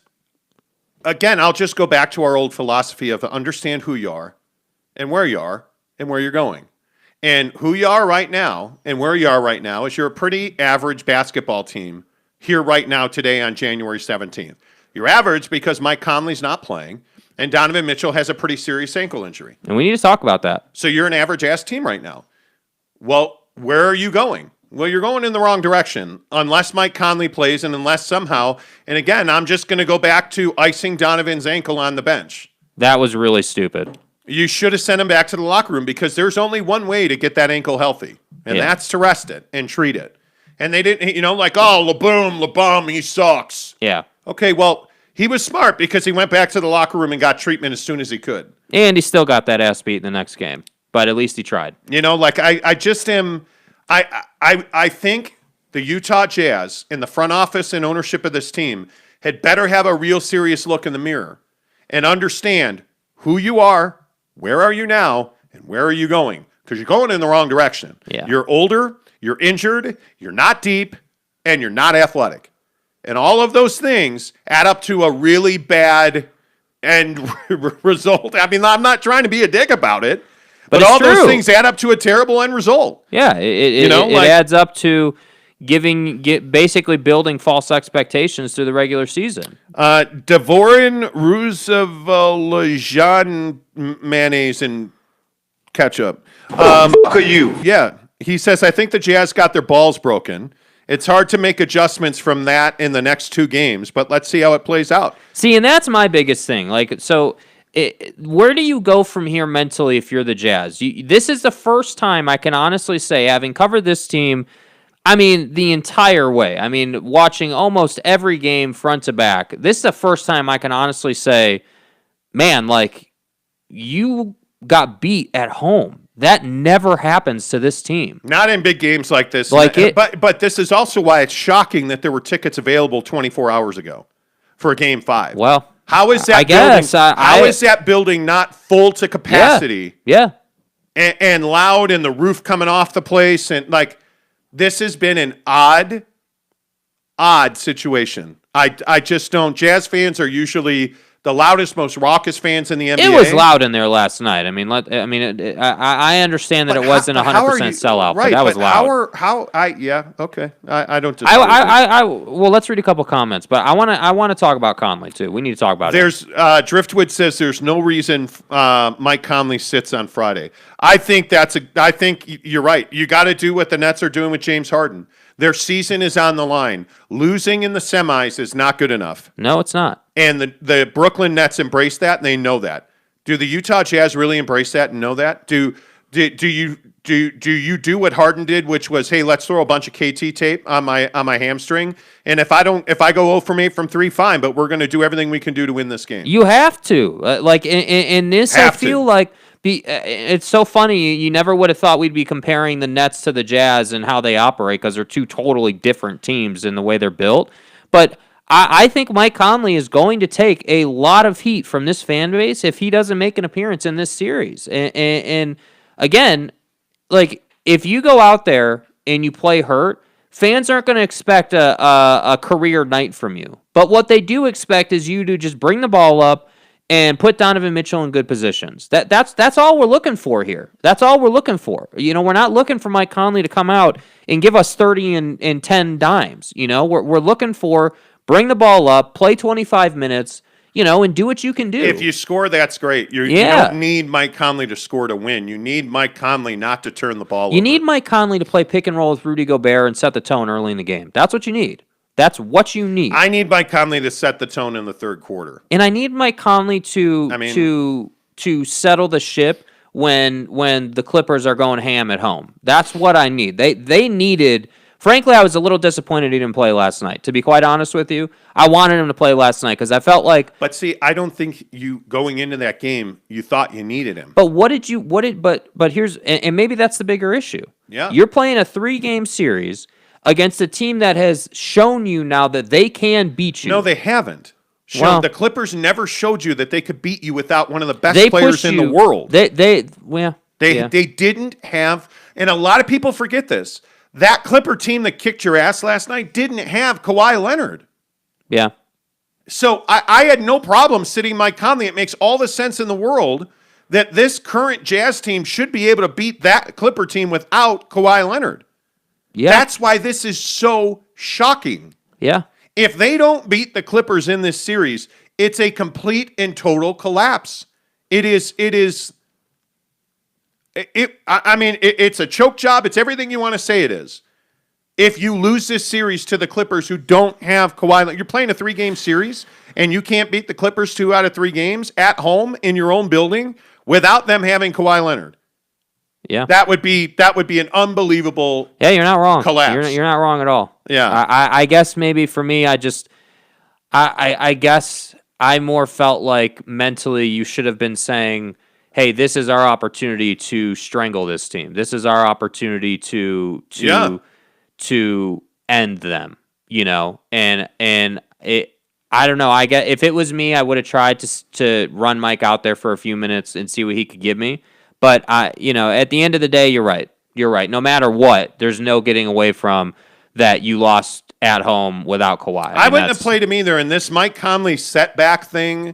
Speaker 1: again, I'll just go back to our old philosophy of understand who you are and where you are and where you're going. And who you are right now and where you are right now is you're a pretty average basketball team here right now today on January 17th. You're average because Mike Conley's not playing and Donovan Mitchell has a pretty serious ankle injury.
Speaker 2: And we need to talk about that.
Speaker 1: So you're an average-ass team right now. Well, where are you going? Well, you're going in the wrong direction unless Mike Conley plays and unless somehow, and again, I'm just going to go back to icing Donovan's ankle on the bench.
Speaker 2: That was really stupid.
Speaker 1: You should have sent him back to the locker room because there's only one way to get that ankle healthy, and that's to rest it and treat it. And they didn't, LeBum, he sucks.
Speaker 2: Yeah.
Speaker 1: Okay, well, he was smart because he went back to the locker room and got treatment as soon as he could.
Speaker 2: And he still got that ass beat in the next game, but at least he tried.
Speaker 1: I just am... I think the Utah Jazz in the front office and ownership of this team had better have a real serious look in the mirror and understand who you are, where are you now, and where are you going? Because you're going in the wrong direction.
Speaker 2: Yeah.
Speaker 1: You're older, you're injured, you're not deep, and you're not athletic. And all of those things add up to a really bad end result. I mean, I'm not trying to be a dick about it. But all those things add up to a terrible end result.
Speaker 2: Yeah, it adds up to basically building false expectations through the regular season.
Speaker 1: Dvorin Rouzavalajan mayonnaise and ketchup.
Speaker 3: Who the fuck are you?
Speaker 1: Yeah, he says, I think the Jazz got their balls broken, It's hard to make adjustments from that in the next 2 games, but let's see how it plays out.
Speaker 2: See, and that's my biggest thing. Like, so where do you go from here mentally if you're the Jazz? This is the first time I can honestly say, having covered this team, I mean, the entire way. I mean, watching almost every game front to back, this is the first time I can honestly say, man, like, you got beat at home. That never happens to this team.
Speaker 1: Not in big games like this.
Speaker 2: Like
Speaker 1: but this is also why it's shocking that there were tickets available 24 hours ago for Game 5.
Speaker 2: Well,
Speaker 1: how is that
Speaker 2: I guess,
Speaker 1: building, how is that building not full to capacity?
Speaker 2: Yeah.
Speaker 1: And loud and the roof coming off the place, and like this has been an odd situation. I just don't. Jazz fans are usually the loudest, most raucous fans in the NBA.
Speaker 2: It was loud in there last night. I mean, I understand that it wasn't 100% sellout,
Speaker 1: right,
Speaker 2: but that was loud.
Speaker 1: Okay. I don't disagree.
Speaker 2: Well, let's read a couple comments, but I want to talk about Conley too. We need to talk about it.
Speaker 1: There's Driftwood says there's no reason Mike Conley sits on Friday. I think you're right. You got to do what the Nets are doing with James Harden. Their season is on the line. Losing in the semis is not good enough.
Speaker 2: No, it's not.
Speaker 1: And the Brooklyn Nets embrace that, and they know that. Do the Utah Jazz really embrace that and know that? Do you do what Harden did, which was, hey, let's throw a bunch of KT tape on my hamstring, and if I go 0 from 8 from 3, fine, but we're going to do everything we can do to win this game.
Speaker 2: You have to. Like in this, I feel like it's so funny. You never would have thought we'd be comparing the Nets to the Jazz and how they operate, because they're two totally different teams in the way they're built. But I think Mike Conley is going to take a lot of heat from this fan base if he doesn't make an appearance in this series. And again, like, if you go out there and you play hurt, fans aren't going to expect a career night from you. But what they do expect is you to just bring the ball up and put Donovan Mitchell in good positions. That's all we're looking for here. That's all we're looking for. You know, we're not looking for Mike Conley to come out and give us 30 and 10 dimes. You know, we're looking for bring the ball up, play 25 minutes, you know, and do what you can do.
Speaker 1: If you score, that's great. You don't need Mike Conley to score to win. You need Mike Conley not to turn the ball over.
Speaker 2: You need Mike Conley to play pick and roll with Rudy Gobert and set the tone early in the game. That's what you need. That's what you need.
Speaker 1: I need Mike Conley to set the tone in the third quarter.
Speaker 2: And I need Mike Conley to settle the ship when the Clippers are going ham at home. That's what I need. They needed. Frankly, I was a little disappointed he didn't play last night. To be quite honest with you, I wanted him to play last night because I felt like.
Speaker 1: But see, I don't think you going into that game you thought you needed him.
Speaker 2: But but here's and maybe that's the bigger issue.
Speaker 1: Yeah,
Speaker 2: you're playing a 3-game series against a team that has shown you now that they can beat you.
Speaker 1: No, they haven't. The Clippers never showed you that they could beat you without one of the best players in the world.
Speaker 2: They
Speaker 1: didn't have, and a lot of people forget this. That Clipper team that kicked your ass last night didn't have Kawhi Leonard.
Speaker 2: Yeah.
Speaker 1: So I had no problem sitting Mike Conley. It makes all the sense in the world that this current Jazz team should be able to beat that Clipper team without Kawhi Leonard.
Speaker 2: Yeah.
Speaker 1: That's why this is so shocking.
Speaker 2: Yeah.
Speaker 1: If they don't beat the Clippers in this series, it's a complete and total collapse. It's a choke job. It's everything you want to say it is. If you lose this series to the Clippers who don't have Kawhi, you're playing a 3-game series and you can't beat the Clippers 2 out of 3 games at home in your own building without them having Kawhi Leonard.
Speaker 2: Yeah.
Speaker 1: That would be an unbelievable
Speaker 2: Yeah, you're not wrong.
Speaker 1: Collapse.
Speaker 2: You're not wrong at all.
Speaker 1: Yeah.
Speaker 2: I guess maybe for me, I guess I more felt like mentally you should have been saying, hey, this is our opportunity to strangle this team. This is our opportunity to end them, you know? And I don't know. I get if it was me, I would have tried to run Mike out there for a few minutes and see what he could give me. But at the end of the day, you're right. You're right. No matter what, there's no getting away from that you lost at home without Kawhi.
Speaker 1: I wouldn't have played him either. And this Mike Conley setback thing,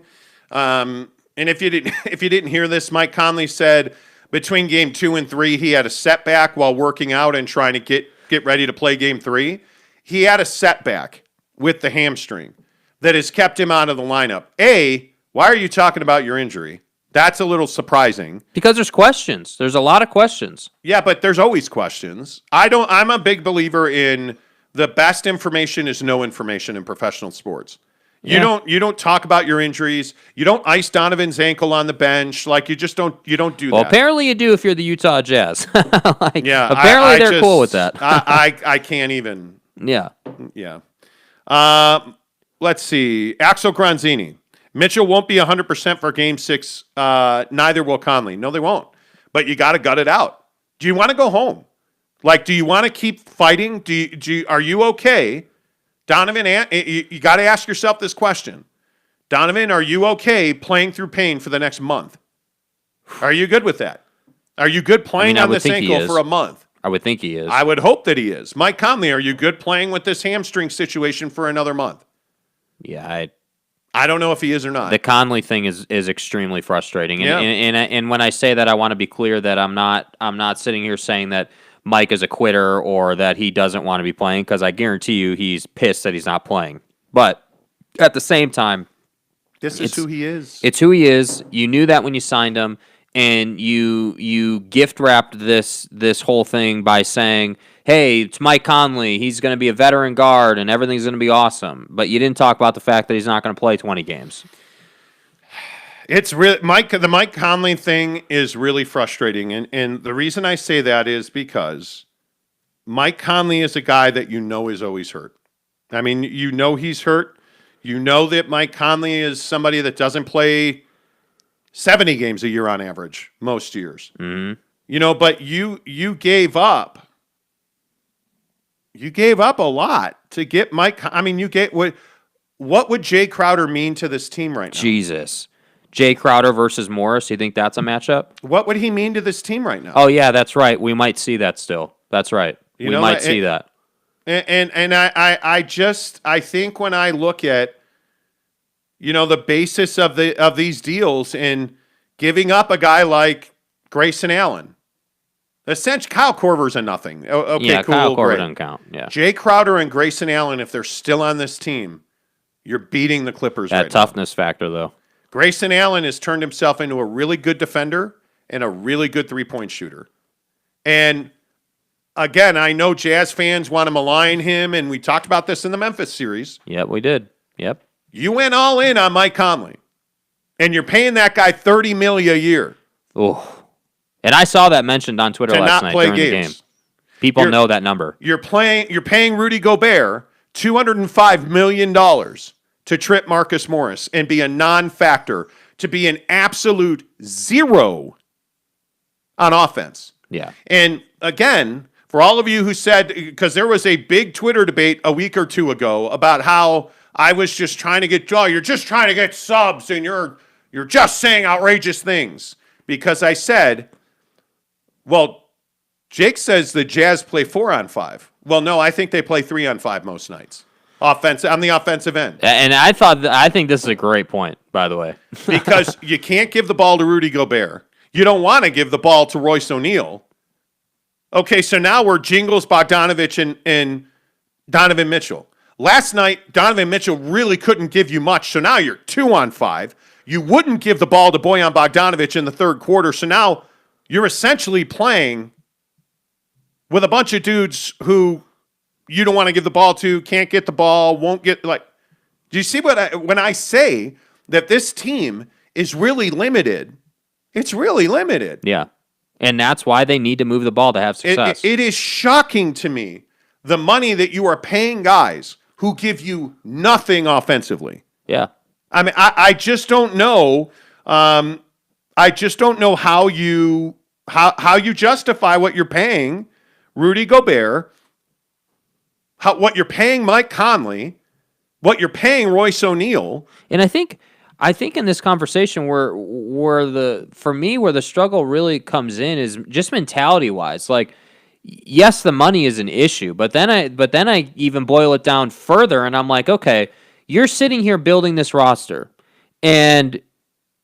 Speaker 1: and if you didn't hear this, Mike Conley said between game 2 and 3, he had a setback while working out and trying to get ready to play game 3. He had a setback with the hamstring that has kept him out of the lineup. Why are you talking about your injury? That's a little surprising.
Speaker 2: Because there's questions. There's a lot of questions.
Speaker 1: Yeah, but there's always questions. I'm a big believer in the best information is no information in professional sports. You
Speaker 2: Yeah.
Speaker 1: don't talk about your injuries. You don't ice Donovan's ankle on the bench. Like you don't do
Speaker 2: Well,
Speaker 1: that.
Speaker 2: apparently you do if you're the Utah Jazz.
Speaker 1: Yeah,
Speaker 2: apparently
Speaker 1: I
Speaker 2: they're
Speaker 1: just-
Speaker 2: cool with that.
Speaker 1: I can't even.
Speaker 2: Yeah.
Speaker 1: Yeah. Let's see. Axel Granzini. Mitchell won't be 100% for Game 6. Neither will Conley. No, they won't. But you got to gut it out. Do you want to go home? Like, do you want to keep fighting? Are you okay? Donovan, you got to ask yourself this question. Donovan, are you okay playing through pain for the next month? Are you good with that? Are you good playing
Speaker 2: I
Speaker 1: on
Speaker 2: would
Speaker 1: this
Speaker 2: think he
Speaker 1: ankle
Speaker 2: is.
Speaker 1: for a month?
Speaker 2: I would think he is.
Speaker 1: I would hope that he is. Mike Conley, are you good playing with this hamstring situation for another month?
Speaker 2: Yeah,
Speaker 1: I don't know if he is or not.
Speaker 2: the Conley thing is extremely frustrating. And,
Speaker 1: Yeah.
Speaker 2: and when I say that, I want to be clear that I'm not sitting here saying that Mike is a quitter or that he doesn't want to be playing, because I guarantee you he's pissed that he's not playing. But at the same time,
Speaker 1: This is who he is.
Speaker 2: it's who he is. You knew that when you signed him, and you gift wrapped this whole thing by saying, "Hey, it's Mike Conley. He's going to be a veteran guard, and everything's going to be awesome." But you didn't talk about the fact that he's not going to play 20 games.
Speaker 1: It's really the Mike Conley thing is really frustrating, and the reason I say that is because Mike Conley is a guy that you know is always hurt. I mean, you know he's hurt. You know that Mike Conley is somebody that doesn't play 70 games a year on average most years.
Speaker 2: Mm-hmm.
Speaker 1: You know, but you gave up. You gave up a lot to get Mike. I mean, you get what would Jay Crowder mean to this team right now?
Speaker 2: Jesus. Jay Crowder versus Morris, you think that's a matchup?
Speaker 1: What would he mean to this team right now?
Speaker 2: Oh, yeah, that's right. We might see that still. That's right.
Speaker 1: You
Speaker 2: We
Speaker 1: know,
Speaker 2: might see that.
Speaker 1: And I think when I look at, you know, the basis of these deals and giving up a guy like Grayson Allen, essentially Kyle Korver's a nothing. Okay,
Speaker 2: Yeah,
Speaker 1: cool,
Speaker 2: Kyle Korver
Speaker 1: great.
Speaker 2: doesn't count. Yeah.
Speaker 1: Jay Crowder and Grayson Allen, if they're still on this team, you're beating the Clippers
Speaker 2: That
Speaker 1: right now.
Speaker 2: toughness factor, though.
Speaker 1: Grayson Allen has turned himself into a really good defender and a really good three-point shooter. And again, I know Jazz fans want to malign him, and we talked about this in the Memphis series.
Speaker 2: Yep, we did. Yep.
Speaker 1: You went all in on Mike Conley, and you're paying that guy $30 million a year
Speaker 2: Oh. And I saw that mentioned on Twitter
Speaker 1: to
Speaker 2: last
Speaker 1: not
Speaker 2: night
Speaker 1: play
Speaker 2: during the
Speaker 1: games.
Speaker 2: game. People
Speaker 1: You're-
Speaker 2: know that number.
Speaker 1: You're paying Rudy Gobert $205 million to trip Marcus Morris and be a non-factor, to be an absolute zero on offense.
Speaker 2: Yeah.
Speaker 1: And again, for all of you who said, because there was a big Twitter debate a week or two ago about how I was just trying to get, you're just trying to get subs and you're just saying outrageous things. Because I said, well, Jake says the Jazz play 4-on-5. Well, no, I think they play 3-on-5 most nights. On the offensive end.
Speaker 2: And I think this is a great point, by the way.
Speaker 1: Because you can't give the ball to Rudy Gobert. You don't want to give the ball to Royce O'Neal. Okay, so now we're Jingles, Bogdanovich, and Donovan Mitchell. Last night, Donovan Mitchell really couldn't give you much, so now you're 2-on-5. You wouldn't give the ball to Bojan Bogdanovich in the third quarter, so now you're essentially playing with a bunch of dudes who you don't want to give the ball to, can't get the ball, won't get, like, do you see when I say that this team is really limited, it's really limited.
Speaker 2: Yeah. And that's why they need to move the ball to have success.
Speaker 1: It is shocking to me the money that you are paying guys who give you nothing offensively.
Speaker 2: Yeah.
Speaker 1: I mean, I just don't know. I just don't know how you justify what you're paying Rudy Gobert, what you're paying Mike Conley, what you're paying Royce O'Neal.
Speaker 2: And I think in this conversation where the struggle really comes in is just mentality wise. Like, yes, the money is an issue, but then I even boil it down further, and I'm like, okay, you're sitting here building this roster, and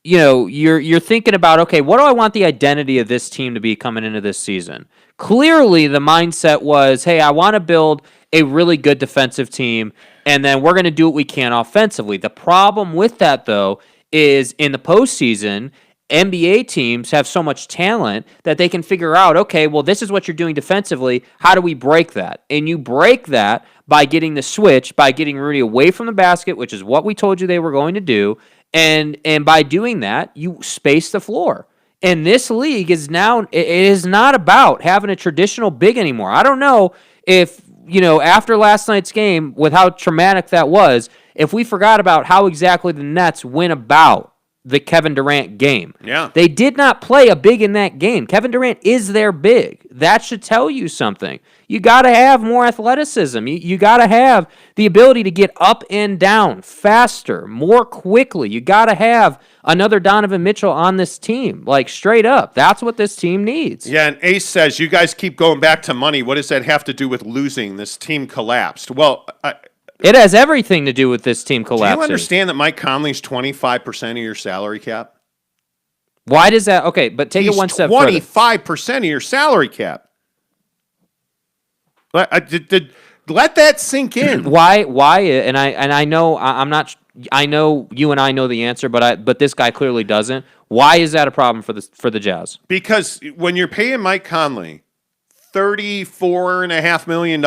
Speaker 2: you know you're thinking about, okay, what do I want the identity of this team to be coming into this season? Clearly, the mindset was, hey, I want to build a really good defensive team, and then we're going to do what we can offensively. The problem with that, though, is in the postseason, NBA teams have so much talent that they can figure out, okay, well, this is what you're doing defensively. How do we break that? And you break that by getting the switch, by getting Rudy away from the basket, which is what we told you they were going to do. And by doing that, you space the floor. And this league is now, it is not about having a traditional big anymore. I don't know if, after last night's game, with how traumatic that was, if we forgot about how exactly the Nets went about the Kevin Durant game.
Speaker 1: Yeah.
Speaker 2: They did not play a big in that game. Kevin Durant is their big. That should tell you something. You got to have more athleticism. You got to have the ability to get up and down faster, more quickly. You got to have another Donovan Mitchell on this team, like straight up. That's what this team needs.
Speaker 1: Yeah, and Ace says, you guys keep going back to money. What does that have to do with losing? This team collapsed. Well,
Speaker 2: it has everything to do with this team collapsing.
Speaker 1: do you understand that Mike Conley's 25% of your salary cap?
Speaker 2: Why does that? Okay, but take it one step further.
Speaker 1: 25% of your salary cap. Let that sink in.
Speaker 2: Why? And I know I'm not. I know you and I know the answer, but this guy clearly doesn't. Why is that a problem for the Jazz?
Speaker 1: Because when you're paying Mike Conley $34.5 million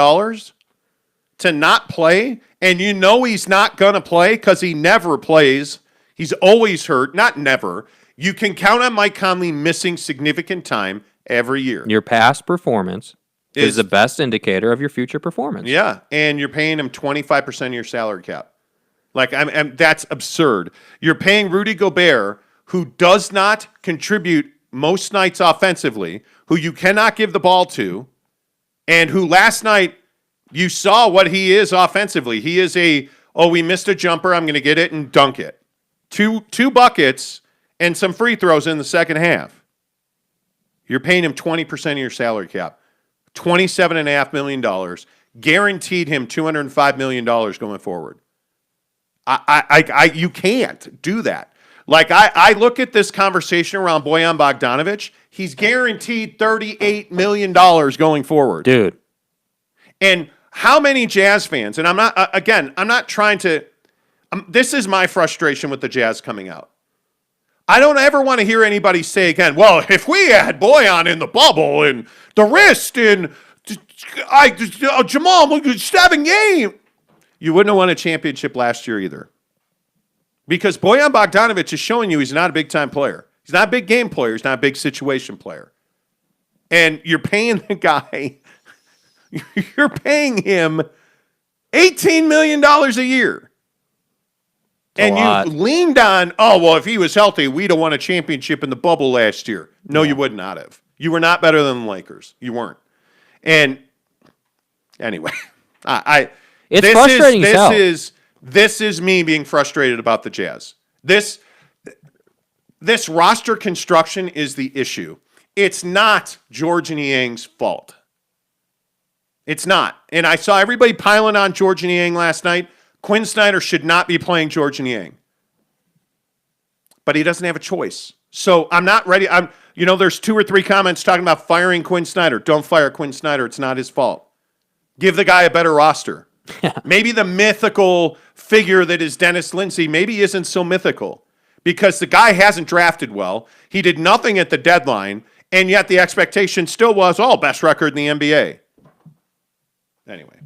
Speaker 1: to not play, and he's not going to play because he never plays. He's always hurt. Not never. You can count on Mike Conley missing significant time every year.
Speaker 2: Your past performance is the best indicator of your future performance.
Speaker 1: Yeah, and you're paying him 25% of your salary cap. That's absurd. You're paying Rudy Gobert, who does not contribute most nights offensively, who you cannot give the ball to, and who last night you saw what he is offensively. He is we missed a jumper, I'm going to get it and dunk it. Two buckets and some free throws in the second half. You're paying him 20% of your salary cap. $27.5 million. Guaranteed him $205 million going forward. You can't do that. I look at this conversation around Bojan Bogdanovic. He's guaranteed $38 million going forward.
Speaker 2: Dude.
Speaker 1: And how many Jazz fans, and I'm not trying to, this is my frustration with the Jazz coming out. I don't ever want to hear anybody say again, well, if we had Bojan in the bubble and the wrist and Jamal stabbing game, you wouldn't have won a championship last year either. Because Bojan Bogdanovic is showing you he's not a big-time player. He's not a big game player. He's not a big situation player. And you're paying the guy, you're paying him $18 million a year. And you leaned on, if he was healthy, we'd have won a championship in the bubble last year. No, you would not have. You were not better than the Lakers. You weren't. And anyway,
Speaker 2: it's frustrating.
Speaker 1: This is me being frustrated about the Jazz. This roster construction is the issue. It's not George Niang's fault. It's not. And I saw everybody piling on George Niang last night. Quin Snyder should not be playing George Niang. But he doesn't have a choice. So I'm not ready. There's 2 or 3 comments talking about firing Quin Snyder. Don't fire Quin Snyder. It's not his fault. Give the guy a better roster. Maybe the mythical figure that is Dennis Lindsey maybe isn't so mythical because the guy hasn't drafted well. He did nothing at the deadline, and yet the expectation still was, best record in the NBA. Anyway.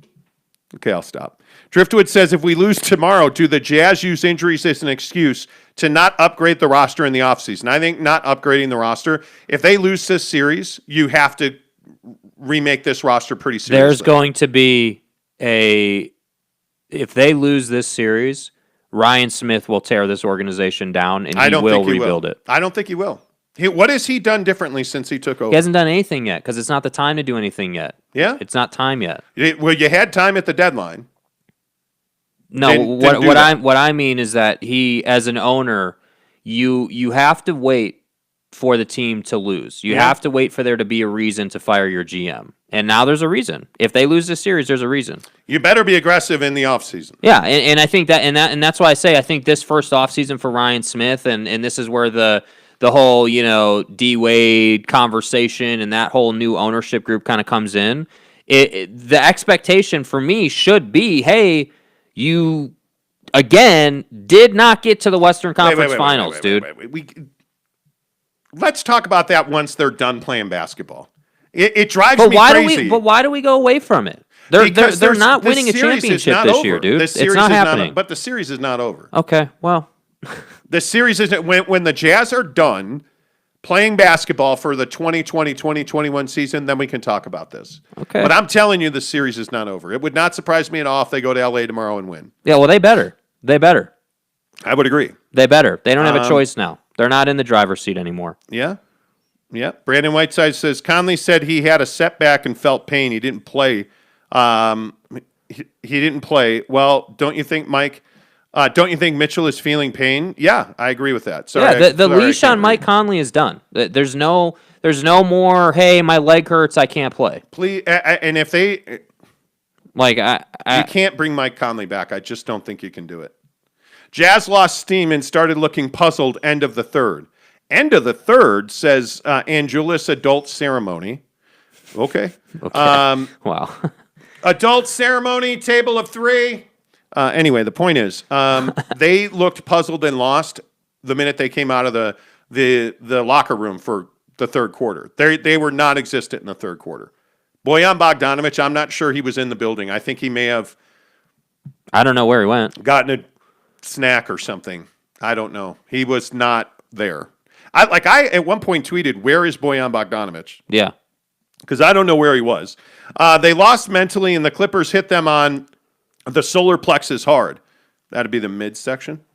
Speaker 1: Okay, I'll stop. Driftwood says, if we lose tomorrow, do the Jazz use injuries as an excuse to not upgrade the roster in the offseason? I think not upgrading the roster. If they lose this series, you have to remake this roster pretty seriously.
Speaker 2: There's going to be if they lose this series, Ryan Smith will tear this organization down, and he will rebuild it.
Speaker 1: I don't think he will. What has he done differently since he took over?
Speaker 2: He hasn't done anything yet because it's not the time to do anything yet.
Speaker 1: Yeah?
Speaker 2: It's not time yet.
Speaker 1: Well, you had time at the deadline.
Speaker 2: No, what I mean is that he, as an owner, you have to wait for the team to lose. You have to wait for there to be a reason to fire your GM. And now there's a reason. If they lose this series, there's a reason.
Speaker 1: You better be aggressive in the offseason.
Speaker 2: Yeah, and I think and that's why I say I think this first offseason for Ryan Smith, and this is where the whole, D-Wade conversation and that whole new ownership group kind of comes in. The expectation for me should be, hey, you, again, did not get to the Western Conference Finals, dude.
Speaker 1: let's talk about that once they're done playing basketball. It drives
Speaker 2: But
Speaker 1: me
Speaker 2: why
Speaker 1: crazy.
Speaker 2: Why do we go away from it? They're not
Speaker 1: the
Speaker 2: winning a
Speaker 1: series is
Speaker 2: championship
Speaker 1: not
Speaker 2: this
Speaker 1: over.
Speaker 2: year, dude.
Speaker 1: The
Speaker 2: It's
Speaker 1: series
Speaker 2: not
Speaker 1: is
Speaker 2: happening.
Speaker 1: but the series is not over.
Speaker 2: Okay, well,
Speaker 1: The series isn't when the Jazz are done playing basketball for the 2020-2021 season, then we can talk about this.
Speaker 2: Okay.
Speaker 1: But I'm telling you, the series is not over. It would not surprise me at all if they go to LA tomorrow and win.
Speaker 2: yeah. Well, they better. They better.
Speaker 1: I would agree.
Speaker 2: They better. They don't have a choice now. They're not in the driver's seat anymore.
Speaker 1: Yeah. Yeah. Brandon Whiteside says Conley said he had a setback and felt pain. He didn't play. He didn't play. Well, don't you think, Mike? Don't you think Mitchell is feeling pain? Yeah, I agree with that. Sorry,
Speaker 2: Yeah, the leash on Mike Conley is done. There's no more. Hey, my leg hurts. I can't play.
Speaker 1: Please, and if they
Speaker 2: Like
Speaker 1: you can't bring Mike Conley back. I just don't think you can do it. Jazz lost steam and started looking puzzled. End of the third. End of the third, says Angelus Adult Ceremony. Okay.
Speaker 2: wow.
Speaker 1: Adult ceremony, table of three. Anyway, the point is, they looked puzzled and lost the minute they came out of the locker room for the third quarter. They were non-existent in the third quarter. Bojan Bogdanovic, I'm not sure he was in the building. I think he may have
Speaker 2: I don't know where he went.
Speaker 1: gotten a snack or something. I don't know. He was not there. I at one point tweeted, "Where is Bojan Bogdanovic?"
Speaker 2: Yeah.
Speaker 1: Because I don't know where he was. They lost mentally, and the Clippers hit them on the solar plexus hard. That'd be the midsection.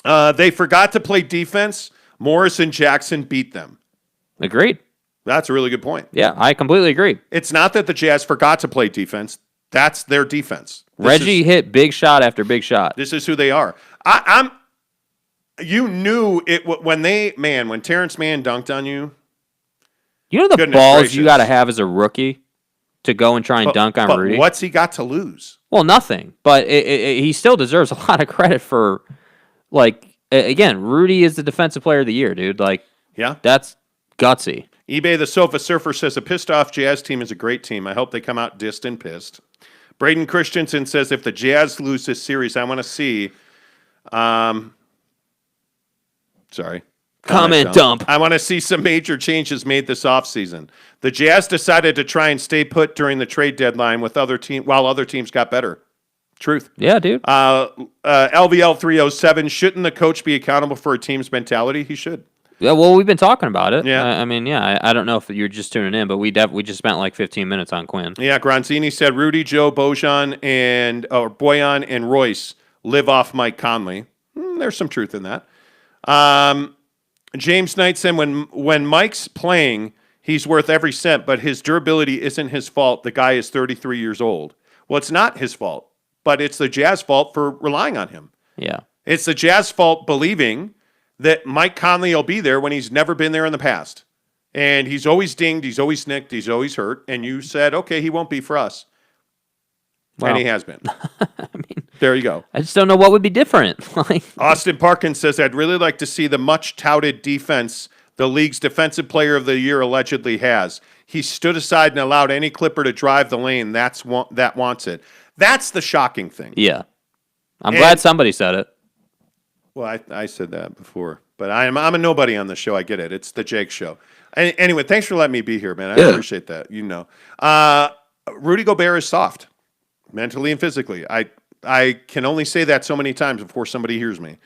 Speaker 1: They forgot to play defense. Morris and Jackson beat them.
Speaker 2: Agreed.
Speaker 1: That's a really good point.
Speaker 2: Yeah, I completely agree.
Speaker 1: It's not that the Jazz forgot to play defense. That's their defense.
Speaker 2: Reggie hit big shot after big shot.
Speaker 1: This is who they are. You knew it when Terrence Mann dunked on you.
Speaker 2: You know the
Speaker 1: Goodness
Speaker 2: balls
Speaker 1: gracious.
Speaker 2: you got to have as a rookie to go and try and dunk on
Speaker 1: but
Speaker 2: Rudy?
Speaker 1: What's he got to lose?
Speaker 2: Well, nothing. But he still deserves a lot of credit for, again, Rudy is the defensive player of the year, dude.
Speaker 1: Yeah.
Speaker 2: That's gutsy.
Speaker 1: eBay the Sofa Surfer says a pissed off Jazz team is a great team. I hope they come out dissed and pissed. Braden Christensen says if the Jazz lose this series, I want to see.
Speaker 2: Comment dump.
Speaker 1: I want to see some major changes made this offseason. The Jazz decided to try and stay put during the trade deadline while other teams got better. Truth.
Speaker 2: Yeah, dude.
Speaker 1: LVL 307, shouldn't the coach be accountable for a team's mentality? He should.
Speaker 2: Yeah, well, we've been talking about it.
Speaker 1: Yeah.
Speaker 2: I don't know if you're just tuning in, but we just spent like 15 minutes on Quin.
Speaker 1: Yeah, Gronzini said Rudy, Joe, Bojan, and Royce live off Mike Conley. There's some truth in that. James Knight said when Mike's playing, he's worth every cent, but his durability isn't his fault. The guy is 33 years old. Well, it's not his fault, but it's the Jazz fault for relying on him.
Speaker 2: Yeah.
Speaker 1: It's the Jazz fault believing that Mike Conley will be there when he's never been there in the past. And he's always dinged, he's always nicked, he's always hurt. And you said, okay, he won't be for us.
Speaker 2: Well,
Speaker 1: and he has been. There you go.
Speaker 2: I just don't know what would be different.
Speaker 1: Austin Parkins says, I'd really like to see the much-touted defense the league's defensive player of the year allegedly has. He stood aside and allowed any Clipper to drive the lane. That wants it. That's the shocking thing.
Speaker 2: Yeah. I'm glad somebody said it.
Speaker 1: Well, I said that before, but I'm a nobody on the show. I get it. It's the Jake show. Anyway, thanks for letting me be here, man. I appreciate that. Rudy Gobert is soft, mentally and physically. I can only say that so many times before somebody hears me.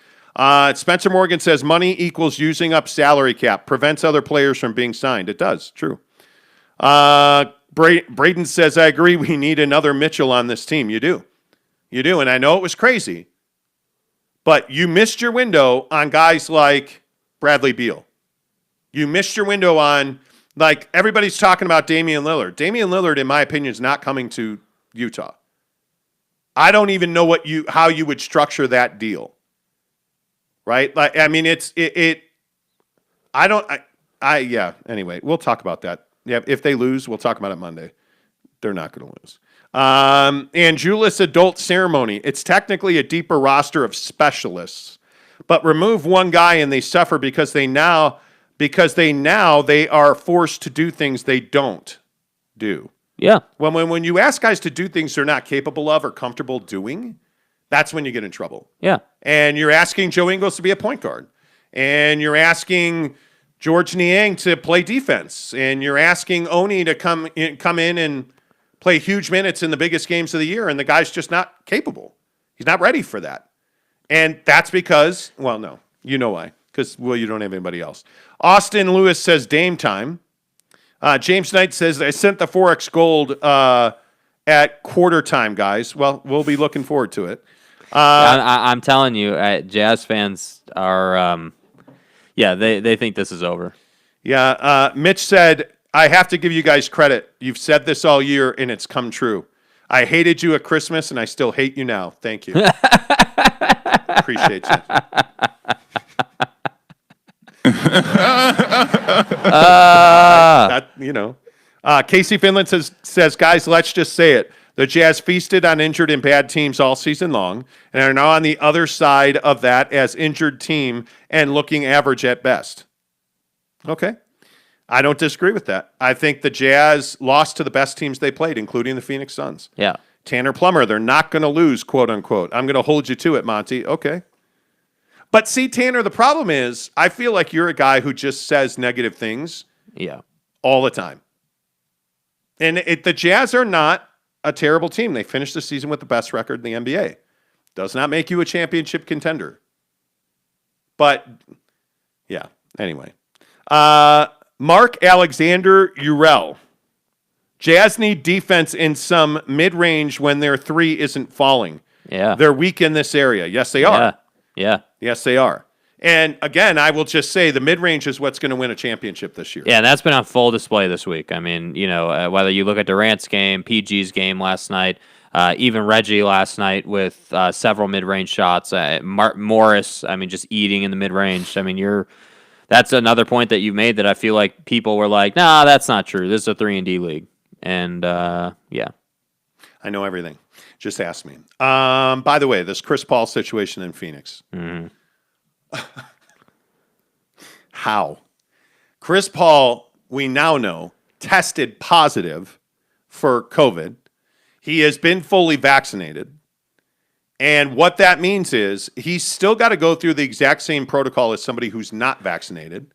Speaker 1: Spencer Morgan says money equals using up salary cap, prevents other players from being signed. It does. True. Braden says, I agree. We need another Mitchell on this team. You do. And I know it was crazy. But you missed your window on guys like Bradley Beal. You missed your window on, everybody's talking about Damian Lillard. Damian Lillard, in my opinion, is not coming to Utah. I don't even know how you would structure that deal. Right? Anyway, we'll talk about that. Yeah, if they lose, we'll talk about it Monday. They're not going to lose. Angelus Adult Ceremony. It's technically a deeper roster of specialists, but remove one guy and they suffer because they are forced to do things they don't do.
Speaker 2: Yeah.
Speaker 1: When you ask guys to do things they're not capable of or comfortable doing, that's when you get in trouble.
Speaker 2: Yeah.
Speaker 1: And you're asking Joe Ingles to be a point guard. And you're asking George Niang to play defense, and you're asking Oni to come in and play huge minutes in the biggest games of the year, and the guy's just not capable. He's not ready for that. And that's because, well, no, you know why. Because, well, you don't have anybody else. Austin Lewis says Dame time. James Knight says, I sent the Forex Gold at quarter time, guys. Well, we'll be looking forward to it.
Speaker 2: I'm telling you, Jazz fans are, they think this is over.
Speaker 1: Yeah, Mitch said, I have to give you guys credit. You've said this all year, and it's come true. I hated you at Christmas, and I still hate you now. Thank you. Appreciate you. Casey Finland says, guys, let's just say it. The Jazz feasted on injured and bad teams all season long and are now on the other side of that as injured team and looking average at best. Okay. I don't disagree with that. I think the Jazz lost to the best teams they played, including the Phoenix Suns.
Speaker 2: Yeah.
Speaker 1: Tanner Plummer, they're not going to lose, quote unquote. I'm going to hold you to it, Monty. Okay. But see, Tanner, the problem is I feel like you're a guy who just says negative things all the time. And the Jazz are not a terrible team. They finished the season with the best record in the NBA. Does not make you a championship contender. But, yeah, anyway. Mark Alexander Urel. Jazz need defense in some mid-range when their three isn't falling.
Speaker 2: Yeah.
Speaker 1: They're weak in this area. Yes, they are.
Speaker 2: Yeah.
Speaker 1: Yes, they are. And again, I will just say the mid-range is what's going to win a championship this year.
Speaker 2: Yeah, and that's been on full display this week. I mean, whether you look at Durant's game, PG's game last night, even Reggie last night with several mid-range shots, Morris, I mean, just eating in the mid-range. I mean, that's another point that you made that I feel like people were like, nah, that's not true. This is a 3-and-D league. And, yeah.
Speaker 1: I know everything. Just ask me. By the way, this Chris Paul situation in Phoenix.
Speaker 2: Mm-hmm.
Speaker 1: How? Chris Paul, we now know, tested positive for COVID. He has been fully vaccinated. And what that means is he's still got to go through the exact same protocol as somebody who's not vaccinated.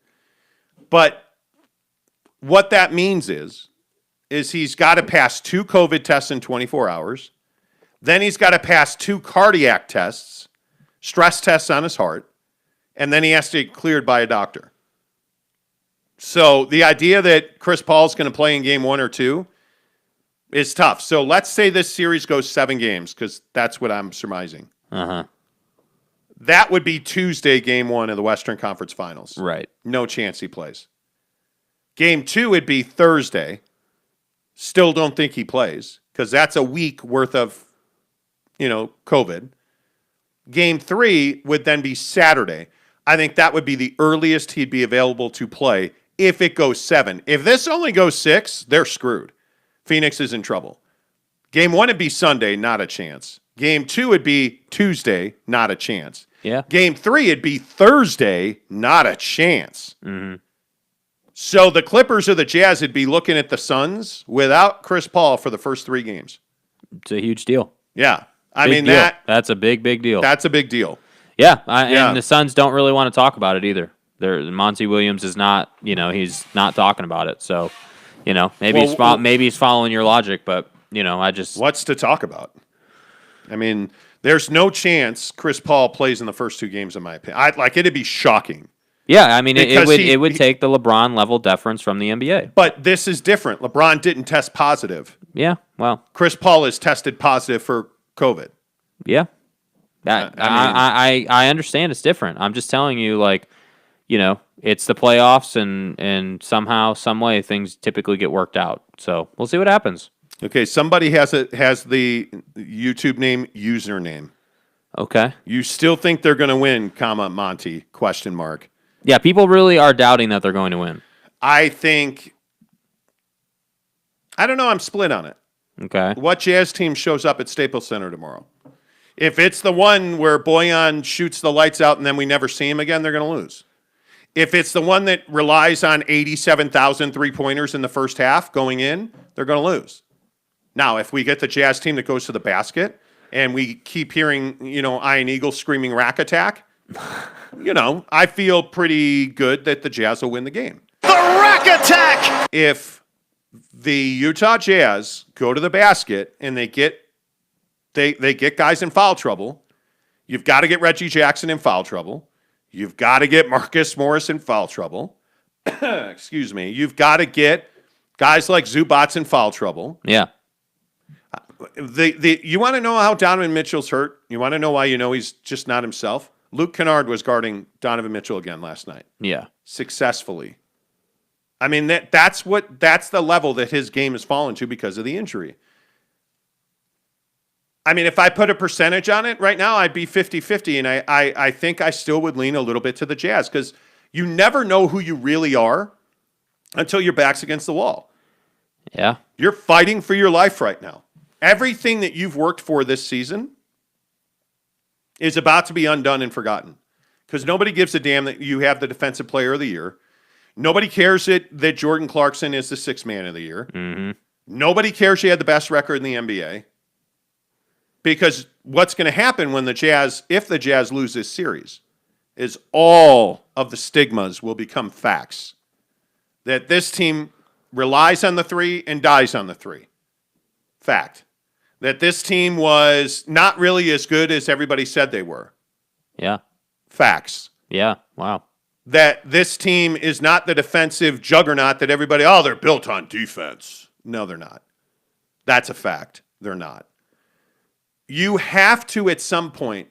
Speaker 1: But what that means is he's got to pass 2 COVID tests in 24 hours. Then he's got to pass 2 cardiac tests, stress tests on his heart. And then he has to get cleared by a doctor. So the idea that Chris Paul's going to play in game 1 or 2 is tough. So let's say this series goes 7 games, because that's what I'm surmising.
Speaker 2: Uh-huh.
Speaker 1: That would be Tuesday, game 1 of the Western Conference Finals.
Speaker 2: Right.
Speaker 1: No chance he plays. Game 2 would be Thursday. Still don't think he plays, because that's a week worth of, COVID. Game 3 would then be Saturday. I think that would be the earliest he'd be available to play if it goes 7. If this only goes 6, they're screwed. Phoenix is in trouble. Game 1 would be Sunday, not a chance. Game 2 would be Tuesday, not a chance.
Speaker 2: Yeah.
Speaker 1: Game 3 would be Thursday, not a chance.
Speaker 2: Mm-hmm.
Speaker 1: So the Clippers or the Jazz would be looking at the Suns without Chris Paul for the first 3 games.
Speaker 2: It's a huge deal.
Speaker 1: Yeah.
Speaker 2: That's a big deal.
Speaker 1: That's a big deal.
Speaker 2: Yeah, and the Suns don't really want to talk about it either. Monty Williams is not, he's not talking about it. So, maybe he's following your logic, but
Speaker 1: what's to talk about? I mean, there's no chance Chris Paul plays in the first 2 games, in my opinion. It'd be shocking.
Speaker 2: Yeah, I mean, it would take the LeBron level deference from the NBA.
Speaker 1: But this is different. LeBron didn't test positive.
Speaker 2: Yeah, well,
Speaker 1: Chris Paul is tested positive for COVID.
Speaker 2: Yeah. I understand it's different. I'm just telling you, it's the playoffs, and somehow, some way, things typically get worked out. So we'll see what happens.
Speaker 1: Okay, somebody has the YouTube name username.
Speaker 2: Okay.
Speaker 1: You still think they're going to win, Monty, ?
Speaker 2: Yeah, people really are doubting that they're going to win.
Speaker 1: I don't know, I'm split on it.
Speaker 2: Okay.
Speaker 1: What Jazz team shows up at Staples Center tomorrow? If it's the one where Bojan shoots the lights out and then we never see him again, they're going to lose. If it's the one that relies on 87,000 three-pointers in the first half going in, they're going to lose. Now, if we get the Jazz team that goes to the basket and we keep hearing, Iron Eagle screaming rack attack, you know, I feel pretty good that the Jazz will win the game. The rack attack! If the Utah Jazz go to the basket and they get guys in foul trouble, you've got to get Reggie Jackson in foul trouble. You've got to get Marcus Morris in foul trouble. Excuse me. You've got to get guys like Zubats in foul trouble.
Speaker 2: Yeah.
Speaker 1: You want to know how Donovan Mitchell's hurt? You want to know why you know he's just not himself? Luke Kennard was guarding Donovan Mitchell again last night.
Speaker 2: Yeah.
Speaker 1: Successfully. I mean, that's the level that his game has fallen to because of the injury. I mean, if I put a percentage on it right now, I'd be 50-50, and I think I still would lean a little bit to the Jazz because you never know who you really are until your back's against the wall.
Speaker 2: Yeah.
Speaker 1: You're fighting for your life right now. Everything that you've worked for this season is about to be undone and forgotten because nobody gives a damn that you have the Defensive Player of the Year. Nobody cares that Jordan Clarkson is the sixth man of the year.
Speaker 2: Mm-hmm.
Speaker 1: Nobody cares you had the best record in the NBA. Because what's going to happen when if the Jazz lose this series, is all of the stigmas will become facts. That this team relies on the three and dies on the three. Fact. That this team was not really as good as everybody said they were.
Speaker 2: Yeah.
Speaker 1: Facts.
Speaker 2: Yeah. Wow.
Speaker 1: That this team is not the defensive juggernaut that everybody, they're built on defense. No, they're not. That's a fact. They're not. You have to, at some point,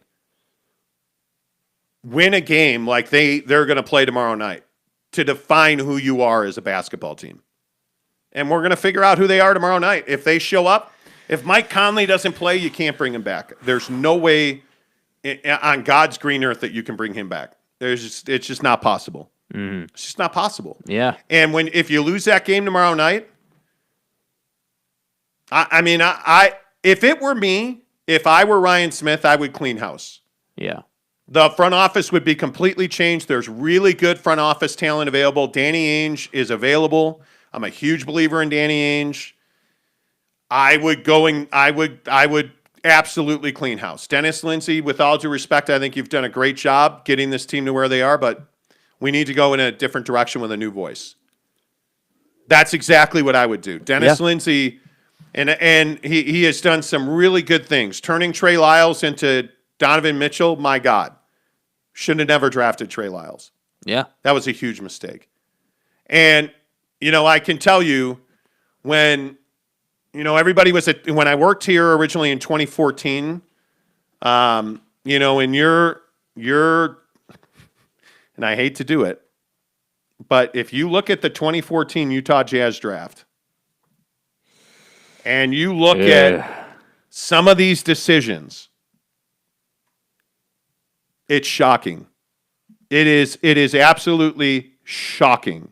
Speaker 1: win a game like they're going to play tomorrow night to define who you are as a basketball team. And we're going to figure out who they are tomorrow night. If they show up, if Mike Conley doesn't play, you can't bring him back. There's no way on God's green earth that you can bring him back. It's just not possible.
Speaker 2: Mm-hmm.
Speaker 1: It's just not possible.
Speaker 2: Yeah.
Speaker 1: And if you lose that game tomorrow night, if it were me, if I were Ryan Smith, I would clean house.
Speaker 2: Yeah.
Speaker 1: The front office would be completely changed. There's really good front office talent available. Danny Ainge is available. I'm a huge believer in Danny Ainge. I would absolutely clean house. Dennis Lindsey, with all due respect, I think you've done a great job getting this team to where they are, but we need to go in a different direction with a new voice. That's exactly what I would do. Dennis Lindsey, and he has done some really good things. Turning Trey Lyles into Donovan Mitchell, my God. Should have never drafted Trey Lyles.
Speaker 2: Yeah.
Speaker 1: That was a huge mistake. And, I can tell you when, everybody was when I worked here originally in 2014, and you're, and I hate to do it, but if you look at the 2014 Utah Jazz draft and you look at some of these decisions, it's shocking. It is absolutely shocking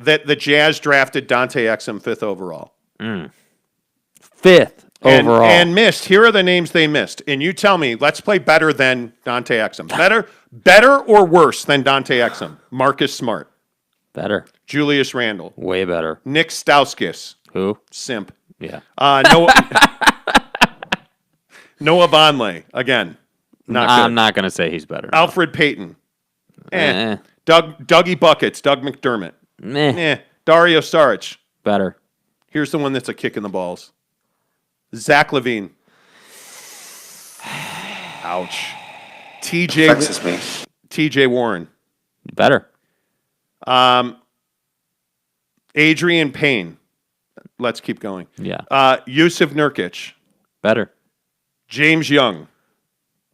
Speaker 1: that the Jazz drafted Dante Exum 5th overall.
Speaker 2: 5th overall.
Speaker 1: And missed. Here are the names they missed. And you tell me, let's play better than Dante Exum. Better or worse than Dante Exum? Marcus Smart.
Speaker 2: Better.
Speaker 1: Julius Randle.
Speaker 2: Way better.
Speaker 1: Nick Stauskas.
Speaker 2: Who?
Speaker 1: Simp.
Speaker 2: Yeah.
Speaker 1: Noah Vonleh. Again. Not good.
Speaker 2: I'm not going to say he's better.
Speaker 1: Alfred Payton. Dougie Buckets. Doug McDermott. Dario Saric.
Speaker 2: Better.
Speaker 1: Here's the one that's a kick in the balls. Zach LaVine. Ouch. TJ Warren.
Speaker 2: Better.
Speaker 1: Adrian Payne. Let's keep going.
Speaker 2: Yeah.
Speaker 1: Yusuf Nurkic.
Speaker 2: Better.
Speaker 1: James Young.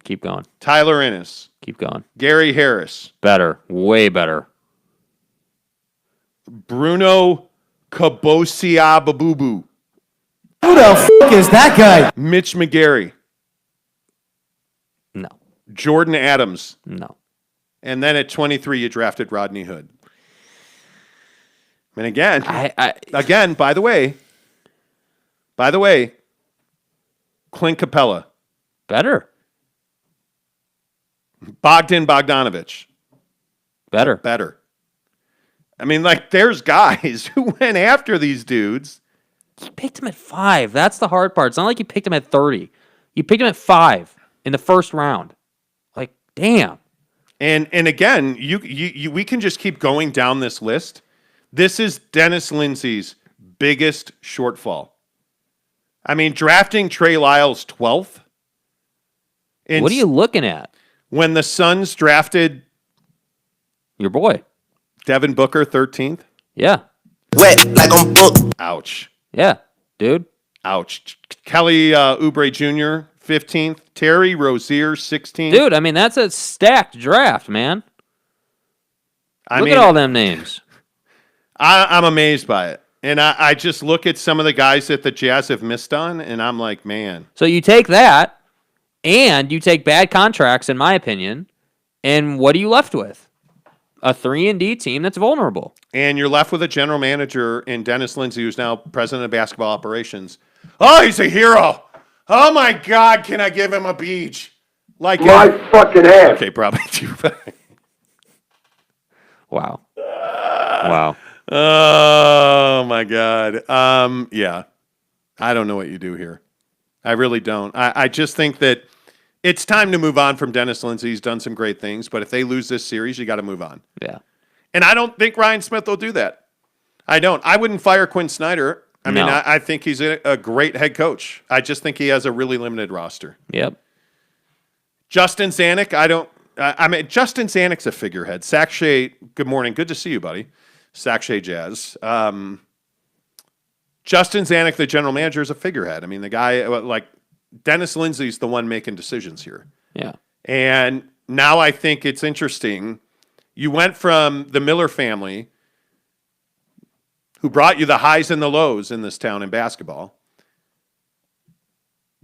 Speaker 2: Keep going.
Speaker 1: Tyler Ennis.
Speaker 2: Keep going.
Speaker 1: Gary Harris.
Speaker 2: Better. Way better.
Speaker 1: Bruno Kabosiababubu.
Speaker 4: Who the f*** is that guy?
Speaker 1: Mitch McGarry.
Speaker 2: No.
Speaker 1: Jordan Adams.
Speaker 2: No.
Speaker 1: And then at 23, you drafted Rodney Hood. And again, by the way, Clint Capella.
Speaker 2: Better.
Speaker 1: Bogdan Bogdanovic.
Speaker 2: Better.
Speaker 1: I mean, there's guys who went after these dudes.
Speaker 2: You picked him at 5. That's the hard part. It's not like you picked him at 30. You picked him at 5 in the first round. Damn.
Speaker 1: And again, we can just keep going down this list. This is Dennis Lindsey's biggest shortfall. I mean, drafting Trey Lyles 12th.
Speaker 2: What are you looking at?
Speaker 1: When the Suns drafted
Speaker 2: Your boy.
Speaker 1: Devin Booker 13th.
Speaker 2: Yeah.
Speaker 3: Wet like on book.
Speaker 1: Ouch.
Speaker 2: Yeah, dude.
Speaker 1: Ouch. Kelly Oubre Jr. 15th. Terry Rozier 16th.
Speaker 2: Dude, I mean, that's a stacked draft, man. Look
Speaker 1: mean,
Speaker 2: at all them names.
Speaker 1: I'm amazed by it. And I just look at some of the guys that the Jazz have missed on, and I'm like, man.
Speaker 2: So you take that, and you take bad contracts, in my opinion, and what are you left with? A 3-and-D team that's vulnerable.
Speaker 1: And you're left with a general manager in Dennis Lindsey, who's now president of basketball operations. Oh, he's a hero. Oh, my God, can I give him a beach? Like
Speaker 3: My fucking ass.
Speaker 1: Okay, probably too bad.
Speaker 2: Wow. Wow.
Speaker 1: Oh, my God. Yeah. I don't know what you do here. I really don't. I just think that it's time to move on from Dennis Lindsey. He's done some great things, but if they lose this series, you got to move on.
Speaker 2: Yeah.
Speaker 1: And I don't think Ryan Smith will do that. I don't. I wouldn't fire Quin Snyder. I mean, I think he's a great head coach. I just think he has a really limited roster.
Speaker 2: Yep.
Speaker 1: Justin Zanuck, I mean, Justin Zanuck's a figurehead. Sack Shea, good morning. Good to see you, buddy. Sack Shea Jazz. Justin Zanuck, the general manager, is a figurehead. I mean, the guy, like, Dennis Lindsey's the one making decisions here.
Speaker 2: Yeah.
Speaker 1: And now I think it's interesting. You went from the Miller family, who brought you the highs and the lows in this town in basketball,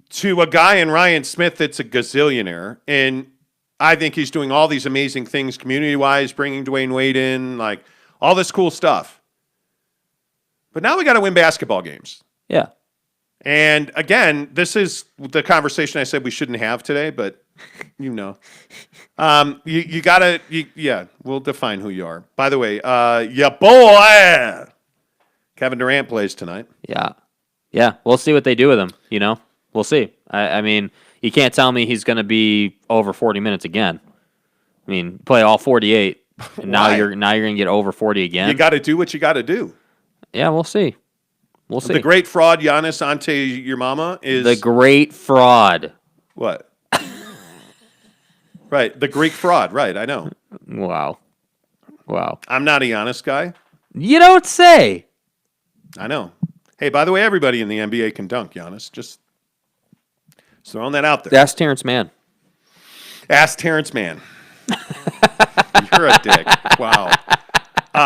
Speaker 1: to a guy in Ryan Smith that's a gazillionaire. And I think he's doing all these amazing things community-wise, bringing Dwayne Wade in, like all this cool stuff. But now we got to win basketball games.
Speaker 2: Yeah.
Speaker 1: And again, this is the conversation I said we shouldn't have today, but you know. You got to, yeah, we'll define who you are. By the way, your boy, Kevin Durant plays tonight.
Speaker 2: Yeah. Yeah. We'll see what they do with him, you know? We'll see. I mean, you can't tell me he's going to be over 40 minutes again. I mean, play all 48, and now you're going to get over 40 again.
Speaker 1: You got to do what you got to do.
Speaker 2: Yeah, we'll see. We'll see.
Speaker 1: The great fraud, Giannis Ante your mama, is...
Speaker 2: The great fraud.
Speaker 1: What? Right, the Greek fraud, right, I know.
Speaker 2: Wow.
Speaker 1: I'm not a Giannis guy.
Speaker 2: You don't say.
Speaker 1: I know. Hey, by the way, everybody in the NBA can dunk, Giannis. Just throwing that out there.
Speaker 2: That's Terrence Mann.
Speaker 1: Ask Terrence Mann. You're a dick. Wow.